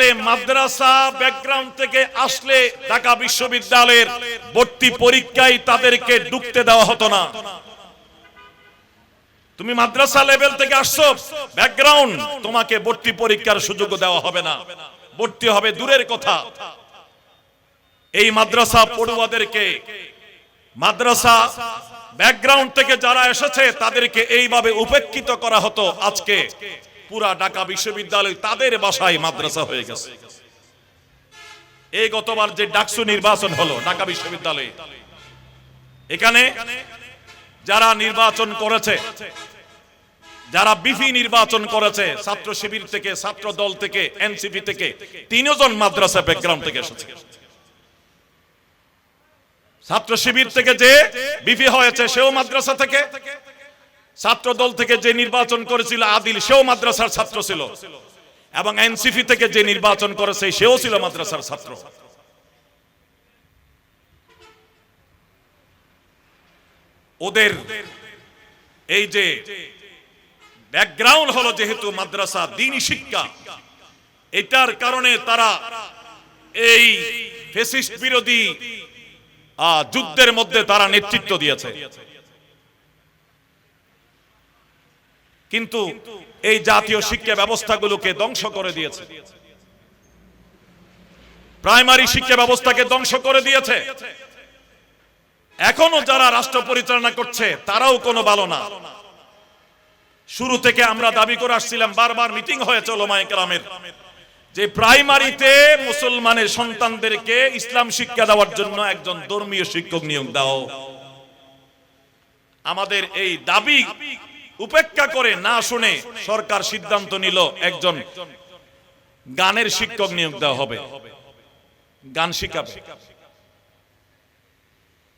কালে মাদ্রাসা ব্যাকগ্রাউন্ড থেকে আসলে ঢাকা বিশ্ববিদ্যালয়ের ভর্তি পরীক্ষায় তাদেরকে ঢুকতে দেওয়া হতো না। তুমি মাদ্রাসা লেভেল থেকে আসছো, ব্যাকগ্রাউন্ড, তোমাকে ভর্তি পরীক্ষার সুযোগ দেওয়া হবে না, ভর্তি হবে দূরের কথা। এই মাদ্রাসা পড়ুয়াদেরকে, মাদ্রাসা ব্যাকগ্রাউন্ড থেকে যারা এসেছে তাদেরকে এইভাবে উপেক্ষিত করা হতো। আজকে পুরা ঢাকা বিশ্ববিদ্যালয় তাদের বাসায় মাদ্রাসা হয়ে গেছে। এই গতবার যে ডাকসু নির্বাচন হলো ঢাকা বিশ্ববিদ্যালয়ে, এখানে যারা নির্বাচন করেছে, যারা বিপি নির্বাচন করেছে, ছাত্র শিবির থেকে, ছাত্র দল থেকে, এনসিপি থেকে, 3 জন মাদ্রাসা ব্যাকগ্রাউন্ড থেকে এসেছে। ছাত্র শিবির থেকে যে বিপি হয়েছে সেও মাদ্রাসা থেকে, ছাত্র দল থেকে যে নির্বাচন করেছিল আদিল সেও মাদ্রাসার ছাত্র ছিল, এবং এনসিপি থেকে যে নির্বাচন করেছে সেও ছিল মাদ্রাসার ছাত্র। ওদের এই যে ব্যাকগ্রাউন্ড হলো যেহেতু মাদ্রাসা, দ্বীনি শিক্ষা, এটার কারণে তারা এই ফ্যাসিস্ট বিরোধী যুদ্ধের মধ্যে তারা নেতৃত্ব দিয়েছে। কিন্তু এই জাতীয় শিক্ষা ব্যবস্থাগুলোকে ধ্বংস করে দিয়েছে, প্রাইমারি শিক্ষা ব্যবস্থাকে ধ্বংস করে দিয়েছে। এখনো যারা রাষ্ট্র পরিচালনা করছে তারাও কোনো ভালো না। শুরু থেকে আমরা দাবি করে আসছিলাম, বারবার মিটিং হয়েছে ওলামায়ে কেরামের, যে প্রাইমারিতে মুসলমানের সন্তানদেরকে ইসলাম শিক্ষা দেওয়ার জন্য একজন ধর্মীয় শিক্ষক নিয়োগ দাও। আমাদের এই দাবি উপেক্ষা করে না শুনে সরকার সিদ্ধান্ত নিল একজন গানের শিক্ষক নিয়োগ দেওয়া হবে, গান শিখাবে।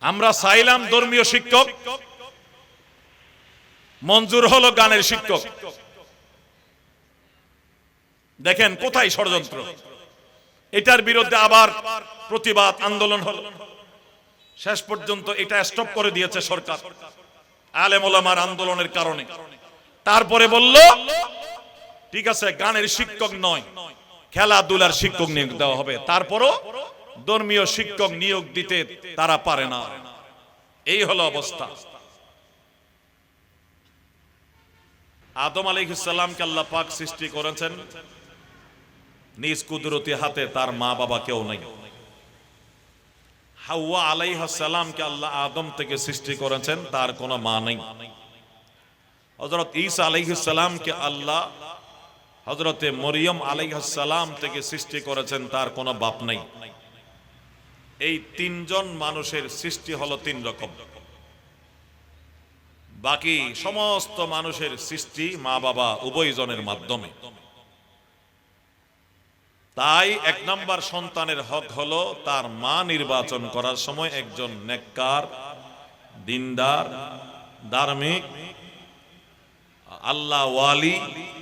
আমরা চাইলাম ধর্মীয় শিক্ষক, মঞ্জুর হলো গানের শিক্ষক। দেখেন কোথায় ষড়যন্ত্র। এটার বিরুদ্ধে আবার প্রতিবাদ আন্দোলন হলো, শেষ পর্যন্ত এটা স্টপ করে দিয়েছে সরকার আলেম ওলামার আন্দোলনের কারণে। তারপরে বলল ঠিক আছে, গানের শিক্ষক নয়, খেলাধুলার শিক্ষক নিয়োগ দেওয়া হবে। তারপরও ধর্মীয় শিক্ষক নিয়োগ দিতে তারা পারে না। এই হলো অবস্থা। আদম আলাইহিস সালামকে আল্লাহ পাক সৃষ্টি করেছেন নিজ কুদরতি হাতে, তার মা বাবা কেউ নাই। হাওয়া আলাইহিস সালামকে আল্লাহ আদম থেকে সৃষ্টি করেছেন, তার কোনো মা নাই। হযরত ঈসা আলাইহিস সালামকে আল্লাহ হযরতে মরিয়ম আলাইহিস সালাম থেকে সৃষ্টি করেছেন, তার কোনো বাপ নাই। এই 3 জন মানুষের সৃষ্টি হলো 3 রকম। বাকি সমস্ত মানুষের সৃষ্টি মা বাবা উভয় জনের মাধ্যমে। তাই 1 নম্বর সন্তানের হক হলো তার মা নির্বাচন করার সময় একজন নেককার, দিনদার, ধার্মিক, আল্লাহ ওয়ালি,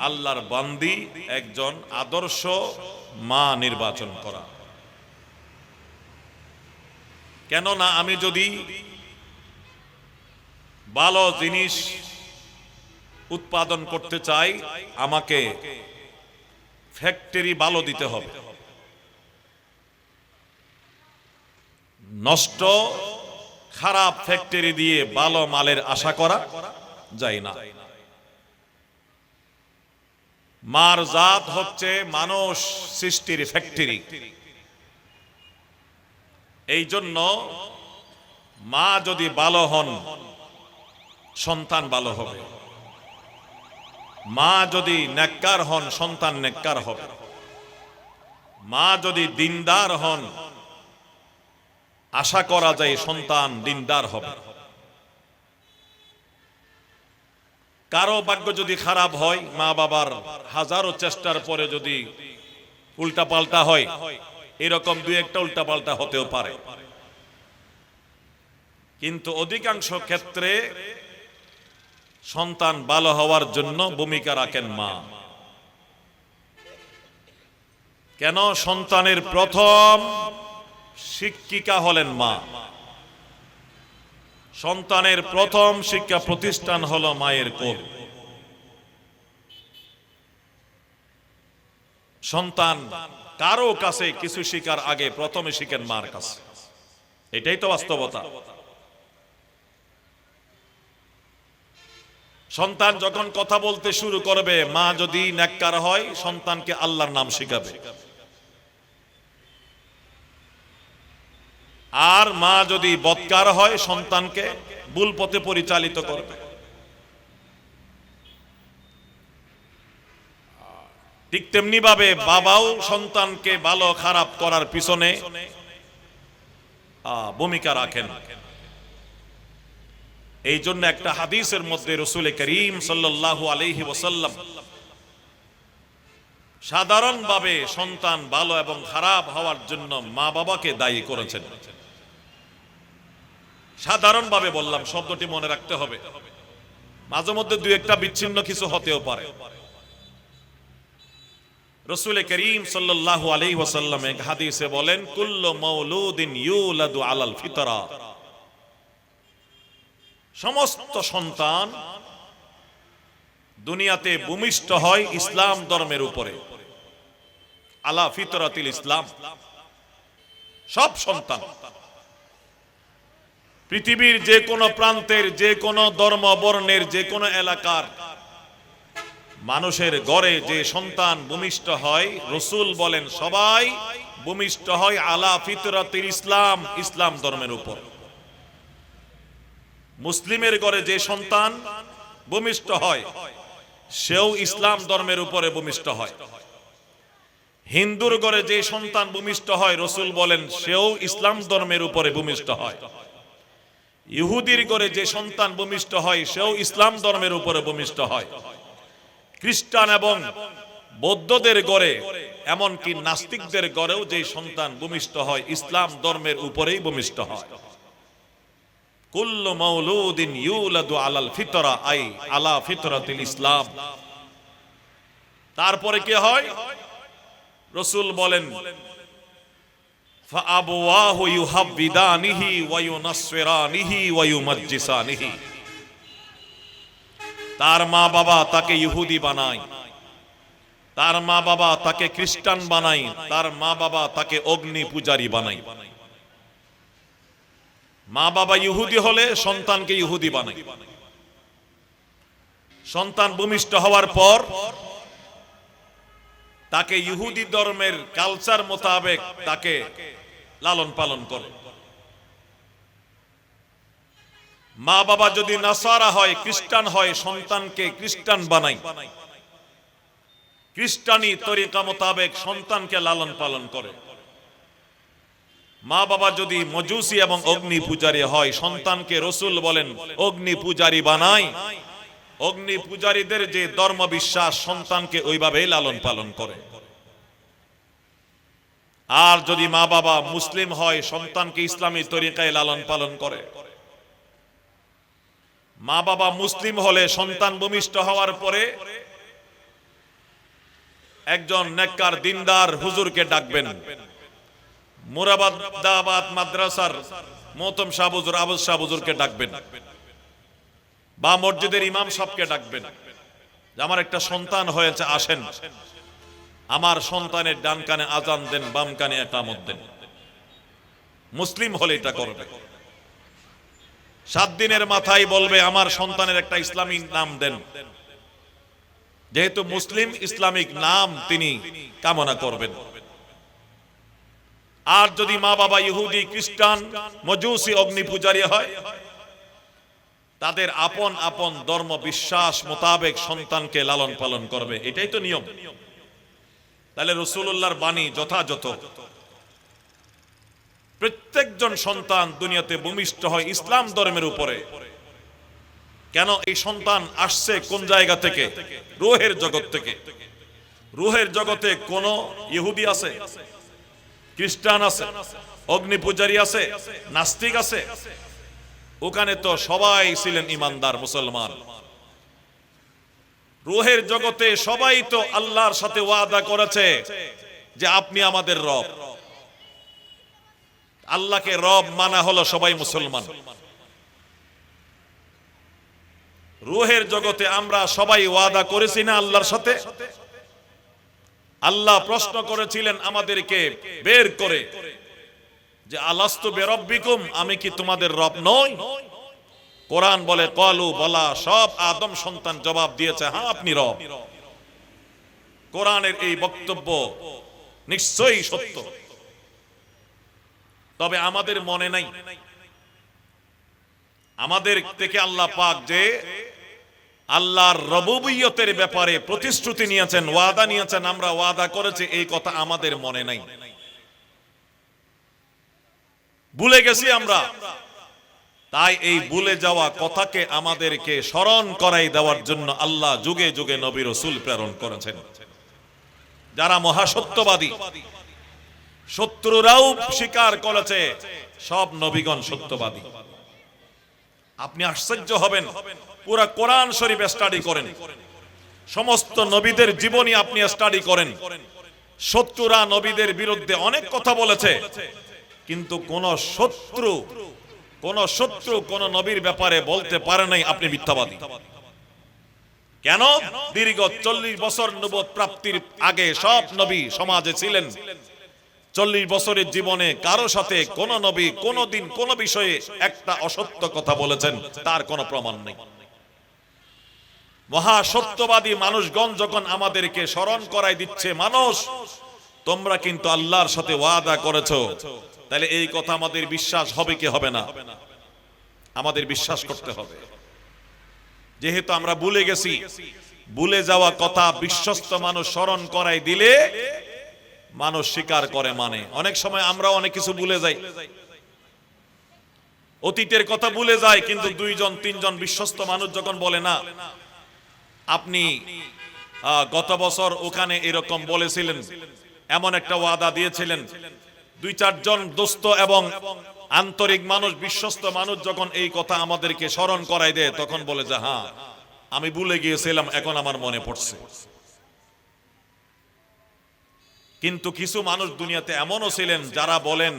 আল্লাহর বান্দি, একজন আদর্শ মা নির্বাচন করা। কেননা আমি যদি ভালো জিনিস উৎপাদন করতে চাই, আমাকে ফ্যাক্টরি ভালো দিতে হবে। নষ্ট খারাপ ফ্যাক্টরি দিয়ে ভালো মালের আশা করা যায় না। মার জাত হচ্ছে মানুষ সৃষ্টির ফ্যাক্টরি। এই জন্য মা যদি ভালো হন, সন্তান ভালো হবে। মা যদি নেককার হন, সন্তান নেককার হবে। মা যদি দিনদার হন, আশা করা যায় সন্তান দিনদার হবে। কারো ভাগ্য যদি খারাপ হয়, মা বাবার হাজারো চেষ্টার পরে যদি উল্টাপাল্টা হয়, এরকম 2-1টা উল্টাপাল্টা হতেও পারে। কিন্তু অধিকাংশ ক্ষেত্রে সন্তান ভালো হওয়ার জন্য ভূমিকা রাখেন মা। কেন? সন্তানের প্রথম শিক্ষিকা হলেন মা। সন্তানের প্রথম শিক্ষা প্রতিষ্ঠান হলো মায়ের কোল। সন্তান কারো কাছে কিছু শিকার আগে প্রথমে শিখেন মার কাছে। এটাই তো বাস্তবতা। সন্তান যখন কথা বলতে শুরু করবে, মা যদি নেককার হয় সন্তানকে আল্লাহর নাম শিখাবে, আর মা যদি বদকার হয় সন্তানকে ভুল পথে পরিচালিত করবে। ঠিক তেমনি ভাবে বাবাও সন্তানকে ভালো খারাপ করার পিছনে ভূমিকা রাখেন। এই জন্য একটা হাদিসের মধ্যে রাসূল করিম সাল্লাল্লাহু আলাইহি ওয়াসাল্লাম সাধারণভাবে সন্তান ভালো এবং খারাপ হওয়ার জন্য মা বাবাকে দায়ী করেছেন। সাধারণভাবে বললাম, শব্দটি মনে রাখতে হবে, মাঝে মধ্যে দুই একটা বিচ্ছিন্ন কিছু হতেও পারে। রাসূল করিম সাল্লাল্লাহু আলাইহি ওয়াসাল্লাম এক হাদিসে বলেন, কুল্লু মাউলুদিন ইউলাদু আলাল ফিতরা, সমস্ত সন্তান দুনিয়াতে ভূমিষ্ঠ হয় ইসলাম ধর্মের উপরে, আলা ফিতরাতিল ইসলাম। সব সন্তান পৃথিবীর যে কোনো প্রান্তের, যে কোনো ধর্ম বর্ণের, যে কোনো এলাকার মানুষের ঘরে যে সন্তান ভূমিষ্ঠ হয়, রাসূল বলেন সবাই ভূমিষ্ঠ হয় আলা ফিতরাতিল ইসলাম, ইসলাম ধর্মের উপর। মুসলিমের ঘরে যে সন্তান ভূমিষ্ঠ হয় সেও ইসলাম ধর্মের উপরে ভূমিষ্ঠ হয়। হিন্দুর ঘরে যে সন্তান ভূমিষ্ঠ হয় রাসূল বলেন সেও ইসলাম ধর্মের উপরে ভূমিষ্ঠ হয়। ইহুদির ঘরে যে সন্তান ভূমিষ্ঠ হয় সেও ইসলাম ধর্মের উপরে ভূমিষ্ঠ হয়। খ্রিস্টান এবং বৌদ্ধদের ঘরে, এমনকি নাস্তিকদের ঘরেও যে সন্তান ভূমিষ্ঠ হয় ইসলাম ধর্মের উপরেই ভূমিষ্ঠ হয়। কুল্লু মাউলুদিন ইউলাদু আলাল ফিতরা, আই আলা ফিতরাতিল ইসলাম। তারপরে কি হয়? রাসূল বলেন ফাআবওয়াহু ইউহাব্বিদানিহি ওয়া ইউনাসসিরানিহি ওয়া ইউমাজ্জিসানিহি। তার মা বাবা তাকে ইহুদি বানায়, তার মা বাবা তাকে খ্রিস্টান বানায়, তার মা বাবা তাকে অগ্নি পূজারী বানায়। মা বাবা ইহুদি হলে সন্তানকে ইহুদি বানায়। সন্তান ভূমিষ্ঠ হওয়ার পর তাকে ইহুদি ধর্মের কালচার মোতাবেক তাকে লালন পালন করে। মা বাবা যদি নাসারা হয়, খ্রিস্টান হয়, সন্তানকে খ্রিস্টান বানায়। খ্রিস্টানি তরিকা মোতাবেক সন্তানকে লালন পালন করে। মা বাবা যদি মজুসি এবং অগ্নি পূজারী হয়, সন্তানকে রাসূল বলেন অগ্নি পূজারী বানায়। অগ্নি পূজারীদের যে ধর্ম বিশ্বাস, সন্তানকে ওইভাবেই লালন পালন করে। আর যদি মা বাবা মুসলিম হয়, সন্তানকে ইসলামী তরিকায় লালন পালন করে। মা বাবা মুসলিম হলে সন্তান ভূমিষ্ঠ হওয়ার পরে একজন নেককার দিনদার হুজুরকে ডাকবেন। মুরাদাবাদ মাদ্রাসার মোহতম শাহ হুজুর, আবুল শাহ হুজুরকে ডাকবেন, বা মসজিদের ইমাম সাহেবকে ডাকবেন। আমার একটা সন্তান হয়েছে, আসেন আমার সন্তানের ডান কানে আজান দেন, বাম কানে ইকামত দেন। মুসলিম হলে এটা করবে। 7 দিনের মাথায় বলবে আমার সন্তানের একটা ইসলামিক নাম দেন। যেহেতু মুসলিম, ইসলামিক নাম তিনি কামনা করবেন। আর যদি মা বাবা ইহুদি, খ্রিস্টান, মজুসি, অগ্নি পূজারী হয়, তাদের আপন আপন ধর্ম বিশ্বাস মোতাবেক সন্তানকে লালন পালন করবে। এটাই তো নিয়ম। তাহলে রাসূলুল্লাহর বাণী যথাযথ। প্রত্যেকজন সন্তান দুনিয়াতে ভূমিষ্ঠ হয় ইসলাম ধর্মের উপরে। কেন? এই সন্তান আসছে কোন জায়গা থেকে? রূহের জগৎ থেকে। রূহের জগতে কোন ইহুদি আছে, খ্রিস্টান আছে, অগ্নি পূজারী আছে, নাস্তিক আছে? ওখানে তো সবাই ছিলেন ইমানদার মুসলমান। রূহের জগতে সবাই তো আল্লাহর সাথে ওয়াদা করেছে যে আপনি আমাদের রব। আল্লাহকে রব মানা হলো সবাই মুসলমান। রূহের জগতে আমরা সবাই ওয়াদা করেছি না আল্লাহর সাথে? আল্লাহ প্রশ্ন করেছিলেন আমাদেরকে বের করে যে আলাস্তু বিরাব্বিকুম, আমি কি তোমাদের রব নই? কোরআন বলে ক্বালু বলা, সব আদম সন্তান জবাব দিয়েছে হ্যাঁ আপনি রব। কোরআনের এই বক্তব্য নিশ্চয়ই সত্য, তবে আমাদের মনে নাই। আমাদের থেকে আল্লাহ পাক যে আল্লাহর রবুবিয়তের ব্যাপারে প্রতিশ্রুতি নিয়েছেন, ওয়াদা নিয়েছেন, আমরা ওয়াদা করেছি, এই কথা আমাদের মনে নাই, ভুলে গেছি আমরা। তাই এই ভুলে যাওয়া কথাকে আমাদেরকে স্মরণ করাই দেওয়ার জন্য আল্লাহ যুগে যুগে নবী রাসূল প্রেরণ করেছেন, যারা মহাসত্যবাদী। শত্রুরাও স্বীকার করেছে সব নবীগণ সত্যবাদী। আপনি আশ্চর্য হবেন, পুরা কোরআন শরীফ স্টাডি করেন, সমস্ত নবীদের জীবনী আপনি স্টাডি করেন, শত্রুরা নবীদের বিরুদ্ধে অনেক কথা বলেছে, কিন্তু কোন শত্রু কোন নবীর ব্যাপারে বলতে পারে নাই আপনি মিথ্যাবাদী। কেন? দীর্ঘ 40 বছর নবুয়ত প্রাপ্তির আগে সব নবী সমাজে ছিলেন। 40 বছরের জীবনে কারো সাথে কোন নবী কোনদিন কোন বিষয়ে একটা অসত্য কথা বলেছেন তার কোনো প্রমাণ নেই। মহা সত্যবাদী মানুষগণ যখন আমাদেরকে স্মরণ করাই দিচ্ছে, মানুষ তোমরা কিন্তু আল্লাহর সাথে ওয়াদা করেছো, তাহলে এই কথা আমাদের বিশ্বাস হবে কি হবে না? আমাদের বিশ্বাস করতে হবে। যেহেতু আমরা ভুলে গেছি, ভুলে যাওয়া কথা বিশ্বস্ত মানুষ স্মরণ করাই দিলে মানুষ স্বীকার করে, মানে। অনেক সময় আমরা অনেক কিছু ভুলে যাই, অতীতের কথা ভুলে যায়, কিন্তু 2 জন 3 জন বিশ্বস্ত মানুষ যখন বলে না আপনি গত বছর ওখানে এরকম বলেছিলেন, এমন একটা ওয়াদা দিয়েছিলেন, 2-4 জন দোস্ত এবং আন্তরিক মানুষ, বিশ্বস্ত মানুষ যখন এই কথা আমাদেরকে স্মরণ করাই দেয়, তখন বলে যে হ্যাঁ আমি ভুলে গিয়েছিলাম, এখন আমার মনে পড়ছে। কিন্তু কিছু মানুষ দুনিয়াতে এমনও ছিলেন যারা বলেন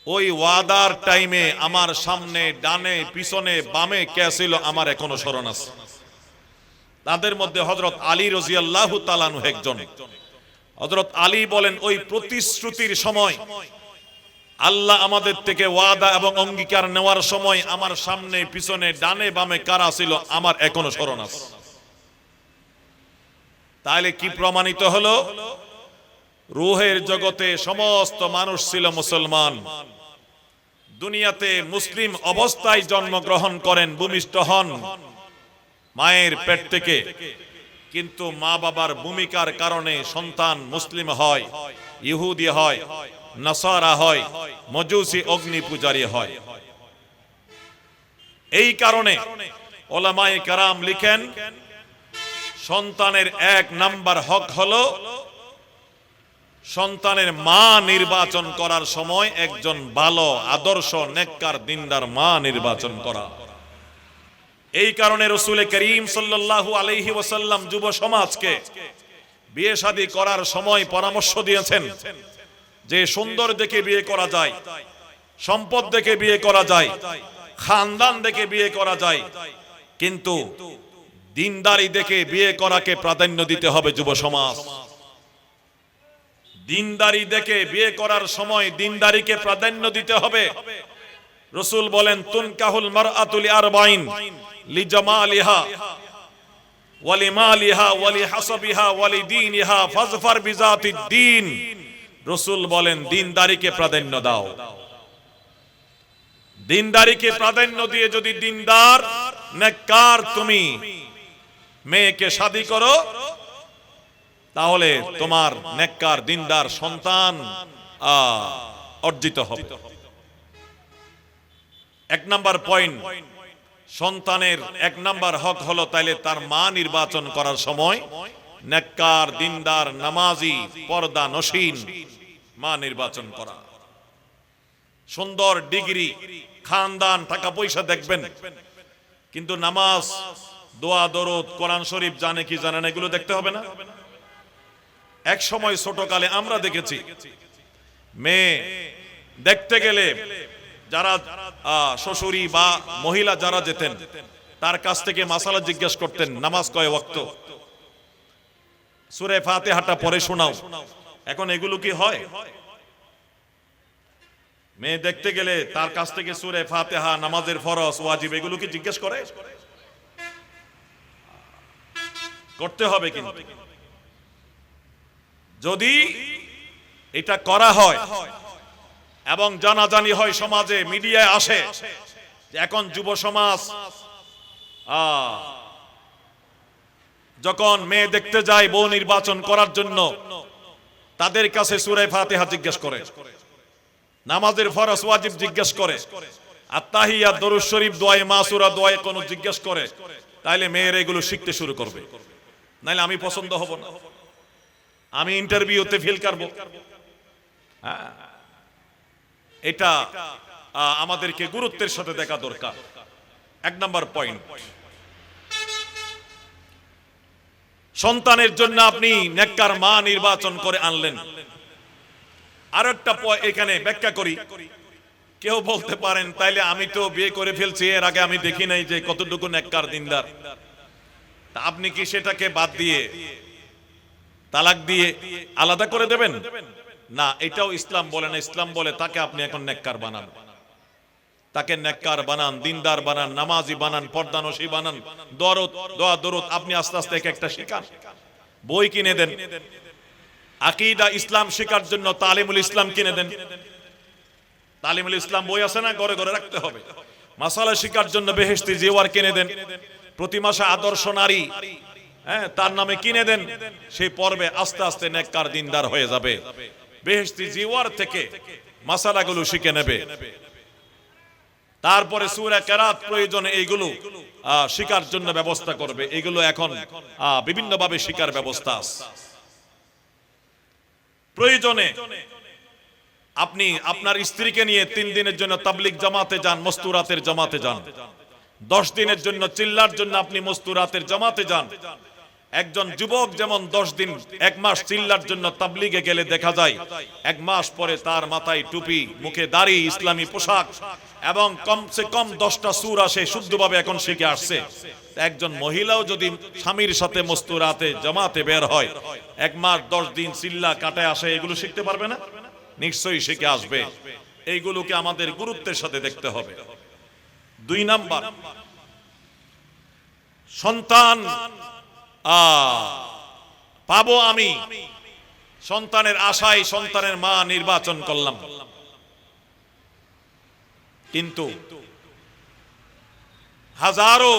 ওই ওয়াদার টাইমে আমার সামনে ডানে পিছনে বামে কে ছিল আমার এখনো স্মরণ আছে। তাদের মধ্যে হযরত আলী রাদিয়াল্লাহু তাআলা আনহু একজন। হযরত আলী বলেন ওই প্রতিশ্রুতির সময়, আল্লাহ আমাদের থেকে ওয়াদা এবং অঙ্গীকার নেওয়ার সময় আমার সামনে পিছনে ডানে বামে কারা ছিল আমার এখনো স্মরণ আছে। তাহলে কি প্রমাণিত হলো? রূহের জগতে সমস্ত মানুষ ছিল মুসলমান, দুনিয়াতে মুসলিম অবস্থায় জন্মগ্রহণ করেন, ভূমিষ্ঠ হন মায়ের পেট থেকে, কিন্তু মা বাবার ভূমিকার কারণে সন্তান মুসলিম হয়, ইহুদি হয়, নাসারা হয়, মজুসি অগ্নি পূজারী হয়। এই কারণে ওলামায়ে কেরাম লিখেন সন্তানের 1 নাম্বার হক হলো সন্তানের মা নির্বাচন করার সময় একজন ভালো আদর্শ নেককার দিনদার মা নির্বাচন করা। এই কারণে রাসূল করিম সাল্লাল্লাহু আলাইহি ওয়াসাল্লাম যুব সমাজকে বিয়ে শাদী করার সময় পরামর্শ দিয়েছেন যে সুন্দর দেখে বিয়ে করা যায়, সম্পদ দেখে বিয়ে করা যায়, খানদান দেখে বিয়ে করা যায়, কিন্তু দিনদারি দেখে বিয়ে করাকে প্রাধান্য দিতে হবে। যুব সমাজ দিনদারি দেখে বিয়ে করার সময় দিনদারিকে প্রাধান্য দিতে হবে। রাসূল বলেন তুনকাহুল মারআতু লিআরবাইন লিজামালিহা ওয়ালিমালিহা ওয়ালিহাসাবিহা ওয়ালিদীনিহা ফাজফার বিযাতিদ দ্বীন। রাসূল বলেন দিনদারিকে প্রাধান্য দাও। দিনদারিকে প্রাধান্য দিয়ে যদি দিনদার নেককার তুমি মেয়েকে শাদী করো, তাহলে তোমার নেককার দিনদার সন্তান অর্জিত হবে। 1 নাম্বার পয়েন্ট, সন্তানের 1 নাম্বার হক হলো তাইলে তার মা নির্বাচন করার সময় নেককার দিনদার নামাজি পর্দা নশীন মা নির্বাচন করা। সুন্দর ডিগ্রি খানদান টাকা পয়সা দেখবেন, কিন্তু নামাজ দোয়া দরুদ কোরআন শরীফ জানে কি জানে না এগুলো দেখতে হবে না? এক সময় ছোটকালে আমরা দেখেছি মেয়ে দেখতে গেলে যারা শ্বশুরি বা মহিলা যারা যেতেন তার কাছ থেকে মাসালা জিজ্ঞেস করতেন, নামাজ কয় ওয়াক্ত। সূরা ফাতিহাটা পড়ে শোনাও। এখন এগুলো কি হয়? মেয়ে দেখতে গেলে তার কাছ থেকে সূরা ফাতিহা, নামাজের ফরজ ওয়াজিব এগুলো কি জিজ্ঞেস করে? করতে হবে। কিন্তু যদি এটা করা হয় এবং জানাজানি হয়, সমাজে মিডিয়ায় আসে যে এখন যুব সমাজ যখন মেয়ে দেখতে যায় বউ নির্বাচন করার জন্য তাদের কাছে সূরা ফাতিহা জিজ্ঞেস করে, নামাজের ফরজ ওয়াজিব জিজ্ঞেস করে, আত্তাহিয়াত, দরুদ শরীফ, দোয়ায়ে মাসুরা, দোয়ায়ে কুনুত জিজ্ঞেস করে, তাইলে মেয়েরা এগুলো শিখতে শুরু করবে। নাইলে আমি পছন্দ হব না, আমি ইন্টারভিউতে ফেল করব। এটা আমাদেরকে গুরুত্বের সাথে দেখা দরকার। এক নাম্বার পয়েন্ট, সন্তানের জন্য আপনি নেককার মা নির্বাচন করে আনলেন। আরেকটা এখানে ব্যাখ্যা করি। কেউ বলতে পারেন তাইলে আমি তো বিয়ে করে ফেলছি, এর আগে আমি দেখি নাই যে কতটুকু নেককার দিনদার, তা আপনি কি সেটাকে বাদ দিয়ে তালাক দিয়ে আলাদা করে দেবেন? না, এটাও ইসলাম বলে না। ইসলাম বলে তাকে আপনি এখন নেককার বানান, তাকে নেককার বানান, দিনদার বানান, নামাজি বানান, পর্দানশী বানান, দোয়া দরুদ আপনি আস্তে আস্তে একটা শিখান, বই কিনে দেন, আকীদা ইসলাম শেখার জন্য তালিমুল ইসলাম কিনে দেন। তালিমুল ইসলাম বই আছে না, ঘরে ঘরে রাখতে হবে। মাসালা শেখার জন্য বেহেশতি জিওয়ার কিনে দেন, প্রতি মাসে আদর্শ নারী তার নামে কিনে দেন। সেই পর্বে আস্তে আস্তে নেককার দিনদার হয়ে যাবে, বেহেশতি জিওয়ার থেকে মাসালাগুলো শিখে নেবে। তারপরে সূরা কেরাত প্রয়োজনে এইগুলো শিখার জন্য ব্যবস্থা করবে। এগুলো এখন বিভিন্ন ভাবে শিখার ব্যবস্থা আছে। প্রয়োজনে আপনি আপনার স্ত্রীকে নিয়ে 3 দিনের জন্য তাবলীগ জামাতে যান, মস্তুরাতের জামাতে যান। 10 দিনের জন্য চিল্লার জন্য আপনি মস্তুরাতের জামাতে যান। একজন যুবক যেমন 10 দিন 1 মাস চিল্লার জন্য তাবলীগে গেলে দেখা যায় 1 মাস পরে তার মাথায় টুপি, মুখে দাড়ি, ইসলামী পোশাক এবং কমসে কম 10টা সূরা সে শুদ্ধভাবে এখন শিখে আসছে। একজন মহিলাও যদি স্বামীর সাথে মস্তুরাতে জামাতে বের হয়, 1 মাস 10 দিন চিল্লা কাটায় আসে, এগুলো শিখতে পারবে না? নিশ্চয়ই শিখে আসবে। এইগুলোকে আমাদের গুরুত্বের সাথে দেখতে হবে। 2 নাম্বার, সন্তান পাবো আমি, সন্তানের আশায় সন্তানের মা নির্বাচন করলাম, কিন্তু হাজারো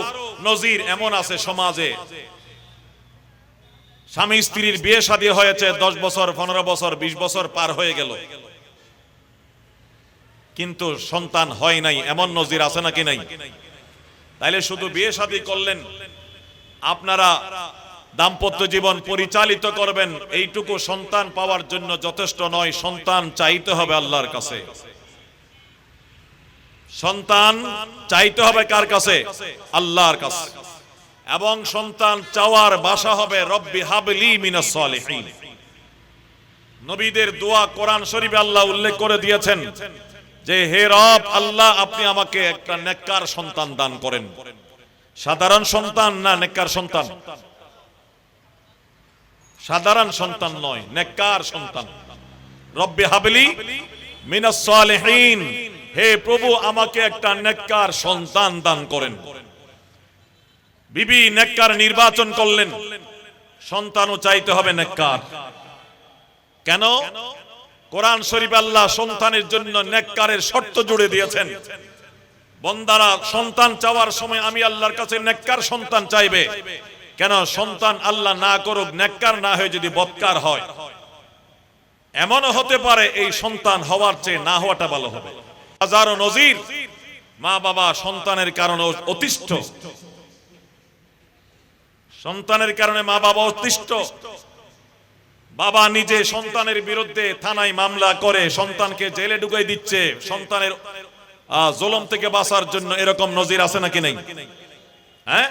নজির এমন আছে সমাজে, স্বামী স্ত্রীর বিয়ে শাদী হয়েছে 10 বছর, 15 বছর, 20 বছর পার হয়ে গেল, কিন্তু সন্তান হয় নাই, এমন নজির আছে নাকি নাই? তাইলে শুধু বিয়ে শাদী করলেন, আপনারা দাম্পত্য জীবন পরিচালিত করবেন, এইটুকু সন্তান পাওয়ার জন্য যথেষ্ট নয়। সন্তান চাইতে হবে আল্লাহর কাছে। সন্তান চাইতে হবে কার কাছে? আল্লাহর কাছে। এবং সন্তান চাওয়ার ভাষা হবে রব্বি হাবলি মিনাস সালিহিন। নবীদের দোয়া কোরআন শরীফে আল্লাহ উল্লেখ করে দিয়েছেন যে হে রব আল্লাহ, আপনি আমাকে একটা নেককার সন্তান দান করেন। সাধারণ সন্তান না, নেককার সন্তান। সাধারণ সন্তান নয়, নেককার সন্তান। রব্বি হাবলি মিনাস সালিহিন, হে প্রভু আমাকে একটা নেককার সন্তান দান করেন। বিবি নেককার নির্বাচন করলেন, সন্তানও চাইতে হবে নেককার। কেন? কোরআন শরীফে আল্লাহ সন্তানের জন্য নেককারের শর্ত জুড়ে দিয়েছেন। বন্দারা সন্তান চাওয়ার সময় আমি আল্লাহর কাছে নেককার সন্তান চাইবে। কেন? সন্তান আল্লাহ না করুক, নেককার না হয়ে যদি বদকার হয়, এমনও হতে পারে এই সন্তান হওয়ার চেয়ে না হওয়াটা ভালো হবে। হাজারো নজির, মা বাবা সন্তানের কারণে অতিষ্ঠ, সন্তানের কারণে মা বাবা অতিষ্ঠ। বাবা নিজে সন্তানের বিরুদ্ধে থানায় মামলা করে সন্তানকে জেলে ঢুকাই দিচ্ছে সন্তানের জুলুম থেকে বাঁচার জন্য। এরকম নজির আছে নাকি নাই? হ্যাঁ,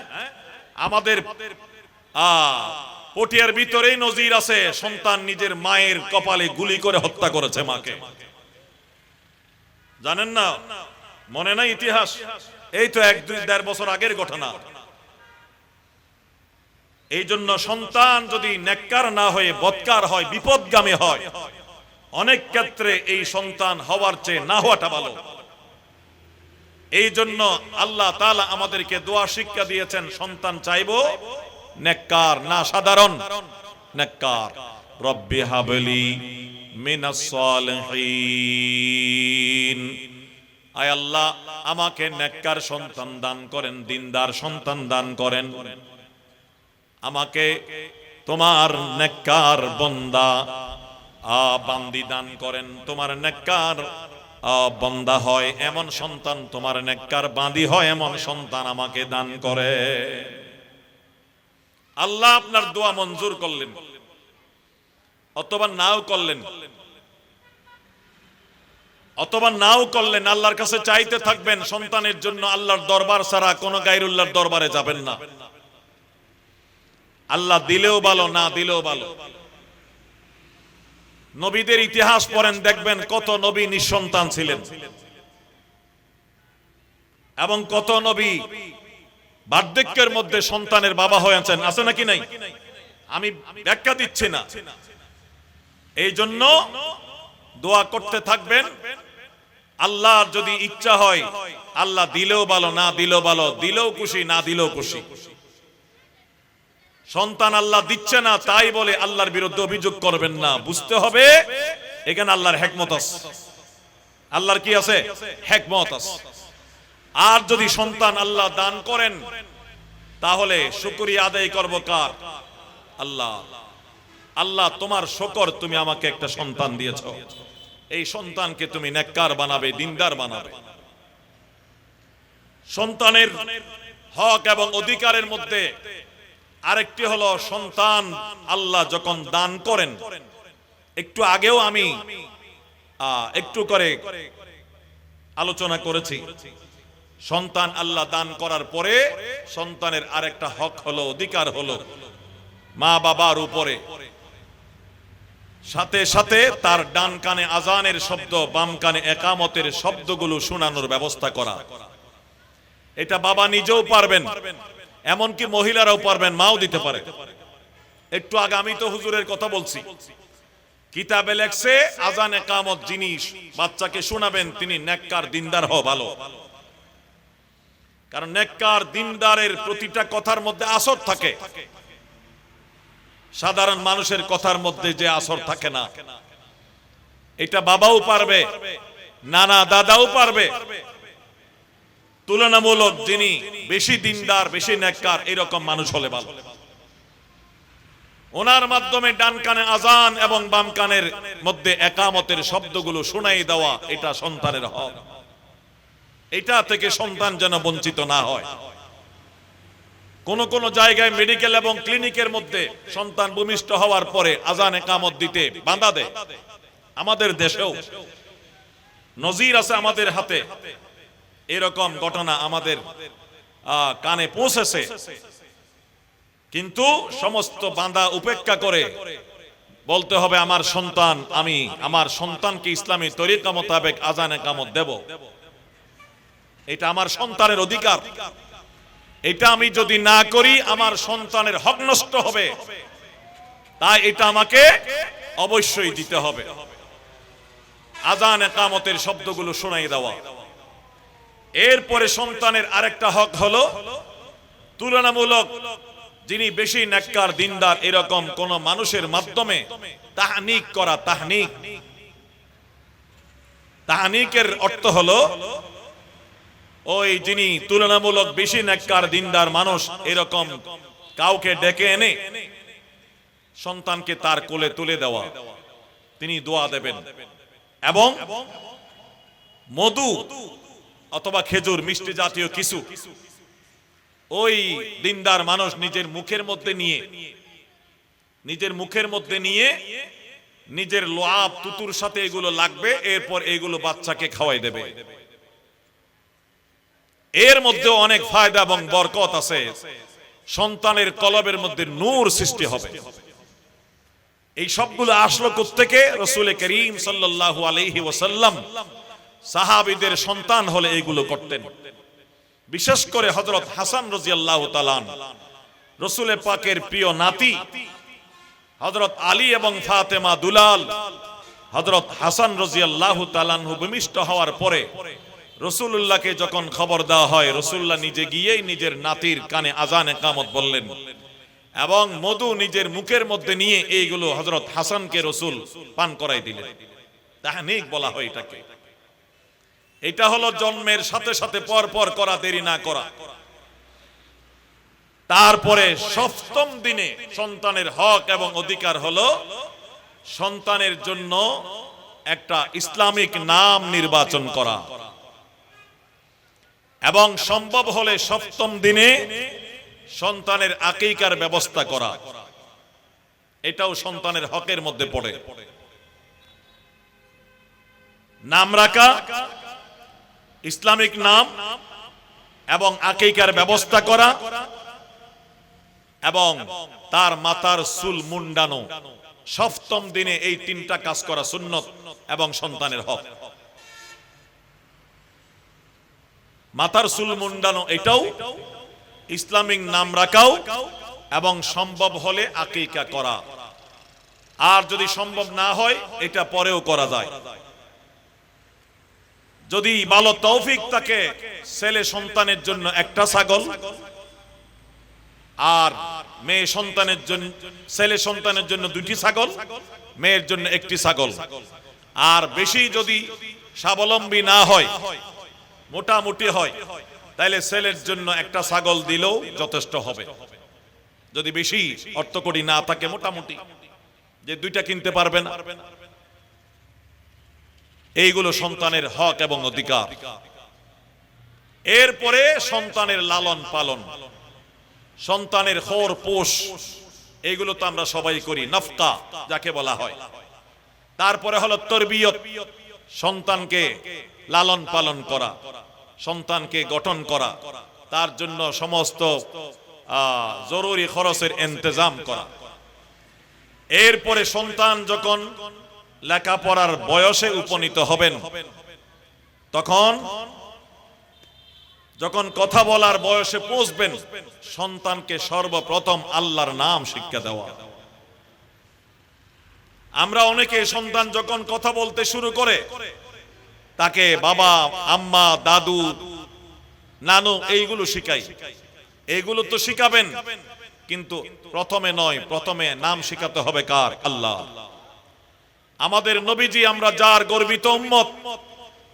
আমাদের পটিয়ার ভিতরেই নজির আছে, সন্তান নিজের মায়ের কপালে গুলি করে হত্যা করেছে মাকে। জানেন না? মনে নাই ইতিহাস? এই তো 1-2-1.5 বছর আগের ঘটনা। এই জন্য সন্তান যদি নেককার না হয়ে বদকার হয়, বিপদগামী হয়, অনেক ক্ষেত্রে এই সন্তান হওয়ার চেয়ে না হওয়াটা ভালো। এই জন্য আল্লাহ তাআলা আমাদেরকে দোয়া শিক্ষা দিয়েছেন, সন্তান চাইবো নেককার, না সাধারণ নেককার। রব্বি হাবলি মিনাস সালিহিন, আয় আল্লাহ আমাকে নেককার সন্তান দান করেন, দিনদার সন্তান দান করেন, আমাকে তোমার নেককার বান্দা বান্দি দান করেন। তোমার নেককার বান্দা হয় এমন সন্তান, তোমার নেককার বান্দি হয় এমন সন্তান আমাকে দান করে। আল্লাহ আপনার দোয়া মঞ্জুর করলেন অথবা নাও করলেন, আল্লাহর কাছে চাইতে থাকবেন সন্তানের জন্য। আল্লাহর দরবার ছাড়া কোন গায়রুল্লাহর দরবারে যাবেন না। আল্লাহ দিলেও ভালো, না দিলেও ভালো। নবীদের ইতিহাস পড়েন, দেখবেন কত নবী নিঃসন্তান ছিলেন এবং কত নবী বার্ধক্যের মধ্যে সন্তানের বাবা হয়েছেন, আছে নাকি নাই? আমি ব্যাখ্যা দিচ্ছি না। এই জন্য দোয়া করতে থাকবেন। আল্লাহর যদি ইচ্ছা হয়, আল্লাহ দিলেও ভালো, না দিলেও ভালো, দিলেও খুশি, না দিলেও খুশি। সন্তান আল্লাহ দিচ্ছে না তাই বলে আল্লাহর বিরুদ্ধে অভিযোগ করবেন না। বুঝতে হবে এখানে আল্লাহর হিকমত আছে। আল্লাহর কি আছে? হিকমত আছে। আর যদি সন্তান আল্লাহ দান করেন তাহলে শুকরিয়া আদায় করব কার? আল্লাহ। আল্লাহ তোমার শুকর, তুমি আমাকে একটা সন্তান দিয়েছো, এই সন্তানকে তুমি নেককার বানাবে, দিনদার বানাবে। সন্তানের হক এবং অধিকারের মধ্যে আরেকটি হলো, সন্তান আল্লাহ যখন দান করেন, একটু আগেও আমি একটু করে আলোচনা করেছি, সন্তান আল্লাহ দান করার পরে সন্তানের আরেকটা হক হলো, অধিকার হলো মা বাবার উপরে। সাথে সাথে তার ডান কানে আজানের শব্দ, বাম কানে একামতের শব্দগুলো শোনানোর ব্যবস্থা করা। এটা বাবা নিজেও পারবেন, এমনকি মহিলারাও পারবেন, মাও দিতে পারে। একটু আগে আমি তো হুজুরের কথা বলছি, কিতাবে লেখছে আজান একামত যিনি বাচ্চাকে শোনাবেন তিনি নেককার দিনদার হও ভালো। কারণ নেককার দিনদারের প্রতিটা কথার মধ্যে আসর থাকে, সাধারণ মানুষের কথার মধ্যে যে আসর থাকে না। এটা বাবাও পারবে, নানা দাদাও পারবে। তুলনামূলক যিনি বেশি দিনদার, বেশি নেককার, এরকম মানুষ হলে ভালো। ওনার মাধ্যমে ডান কানে আজান এবং বাম কানের মধ্যে একামতের শব্দগুলো শোনাই দেওয়া, এটা সন্তানের হক। এটা থেকে সন্তান যেন বঞ্চিত না হয়। কোন কোন জায়গায় মেডিকেল এবং ক্লিনিকের মধ্যে সন্তান ভূমিষ্ঠ হওয়ার পরে আজান একামত দিতে বাধা দেয়। আমাদের দেশেও নজির আছে, আমাদের হাতে এরকম ঘটনা আমাদের কানে পৌঁছেছে। কিন্তু সমস্ত বাধা উপেক্ষা করে বলতে হবে আমার সন্তান, আমি আমার সন্তানকে ইসলামী তরিকা মোতাবেক আজান একামত দেব। এটা আমার সন্তানের অধিকার। এটা আমি যদি না করি আমার সন্তানের হক নষ্ট হবে, তাই এটা আমাকে অবশ্যই দিতে হবে। আজান একামতের শব্দগুলো শোনাই দেওয়া। এরপরে সন্তানের আরেকটা হক হলো, তুলনামূলক যিনি বেশি নেককার দিনদার এরকম কোন মানুষের মাধ্যমে তাহনিক করা। তাহনিকের অর্থ হলো ওই যিনি তুলনামূলক বেশি নেককার দিনদার মানুষ, এরকম কাউকে ডেকে এনে সন্তানকে তার কোলে তুলে দেওয়া, তিনি দোয়া দেবেন এবং মধু অথবা খেজুর, মিষ্টি জাতীয় কিছু ওই দিনদার মানুষ নিজের মুখের মধ্যে নিয়ে নিজের লোয়াব তুতুর সাথে এগুলো লাগবে, এরপর এগুলো বাচ্চাকে খাওয়াই দেবে। এর মধ্যে অনেক ফায়দা এবং বরকত আছে। সন্তানের কলবের মধ্যে নূর সৃষ্টি হবে। এই সবগুলো আসলো কোত্থেকে? রাসূল করিম সাল্লাল্লাহু আলাইহি ওয়াসাল্লাম সাহাবীদের সন্তান হলে এইগুলো করতেন। বিশেষ করে হযরত হাসান রাদিয়াল্লাহু তাআলা রসুল পাকের প্রিয় নাতি হযরত আলী এবং ফাতেমা দুলাল হযরত হাসান রাদিয়াল্লাহু তাআলা আনহু ভূমিষ্ঠ হওয়ার পরে রাসূলুল্লাহকে যখন খবর দেওয়া হয়, রাসূলুল্লাহ নিজে গিয়েই নিজের নাতির কানে আযান ইকামত বললেন এবং মধু নিজের মুখের মধ্যে নিয়ে এইগুলো হযরত হাসানকে রাসূল পান করাই দিলেন। তাহনিক বলা হয় এটাকে। এটা হলো জন্মের সাথে সাথে পর পর করা, দেরি না করা। তারপরে সপ্তম দিনে সন্তানের হক এবং অধিকার হলো সন্তানের জন্য একটা ইসলামিক নাম নির্বাচন করা এবং সম্ভব হলে সপ্তম দিনে সন্তানের আকিকার ব্যবস্থা করা। এটাও সন্তানের হকের মধ্যে পড়ে। নাম রাখা, ইসলামিক নাম এবং আকিকার ব্যবস্থা করা এবং তার মাথার চুল মুন্ডানো, সপ্তম দিনে এই তিনটা কাজ করা সুন্নত এবং সন্তানের হক। মাথার চুল মুন্ডানো এটাও, ইসলামিক নাম রাখাও এবং সম্ভব হলে আকিকা করা। আর যদি সম্ভব না হয় এটা পরেও করা যায়। যদি ভালো তৌফিক থাকে, ছেলে সন্তানের জন্য একটা ছাগল আর মেয়ে সন্তানের জন্য, ছেলে সন্তানের জন্য দুটি ছাগল, মেয়ের জন্য একটি ছাগল। আর বেশি যদি স্বাবলম্বী না হয়, মোটামুটি হয়, তাহলে ছেলের জন্য একটা ছাগল দিলেও যথেষ্ট হবে। যদি বেশি অর্থকড়ি না থাকে, মোটামুটি যে দুইটা কিনতে পারবে না। এইগুলো সন্তানের হক এবং অধিকার। এরপরে সন্তানের লালন পালন, সন্তানের খোর পোষ, এইগুলো তো আমরা সবাই করি, নফকা যাকে বলা হয়। তারপরে হলো তরবিয়ত, সন্তানকে লালন পালন করা, সন্তানকে গঠন করা, তার জন্য সমস্ত জরুরি খরচের ইন্তজাম করা। এরপরে সন্তান যখন লেখাপড়ার বয়সে উপনীত হবেন, তখন যখন কথা বলার বয়সে পৌঁছবেন, সন্তানকে সর্বপ্রথম আল্লাহর নাম শিক্ষা দেওয়া। আমরা অনেকে সন্তান যখন কথা বলতে শুরু করে তাকে বাবা, আম্মা, দাদু, নানু এইগুলো শিখাই। এইগুলো তো শিখাবেন, কিন্তু প্রথমে নয়, প্রথমে নাম শিখাতে হবে কার? আল্লাহ। আমাদের নবীজি, আমরা যার গর্বিত উম্মত,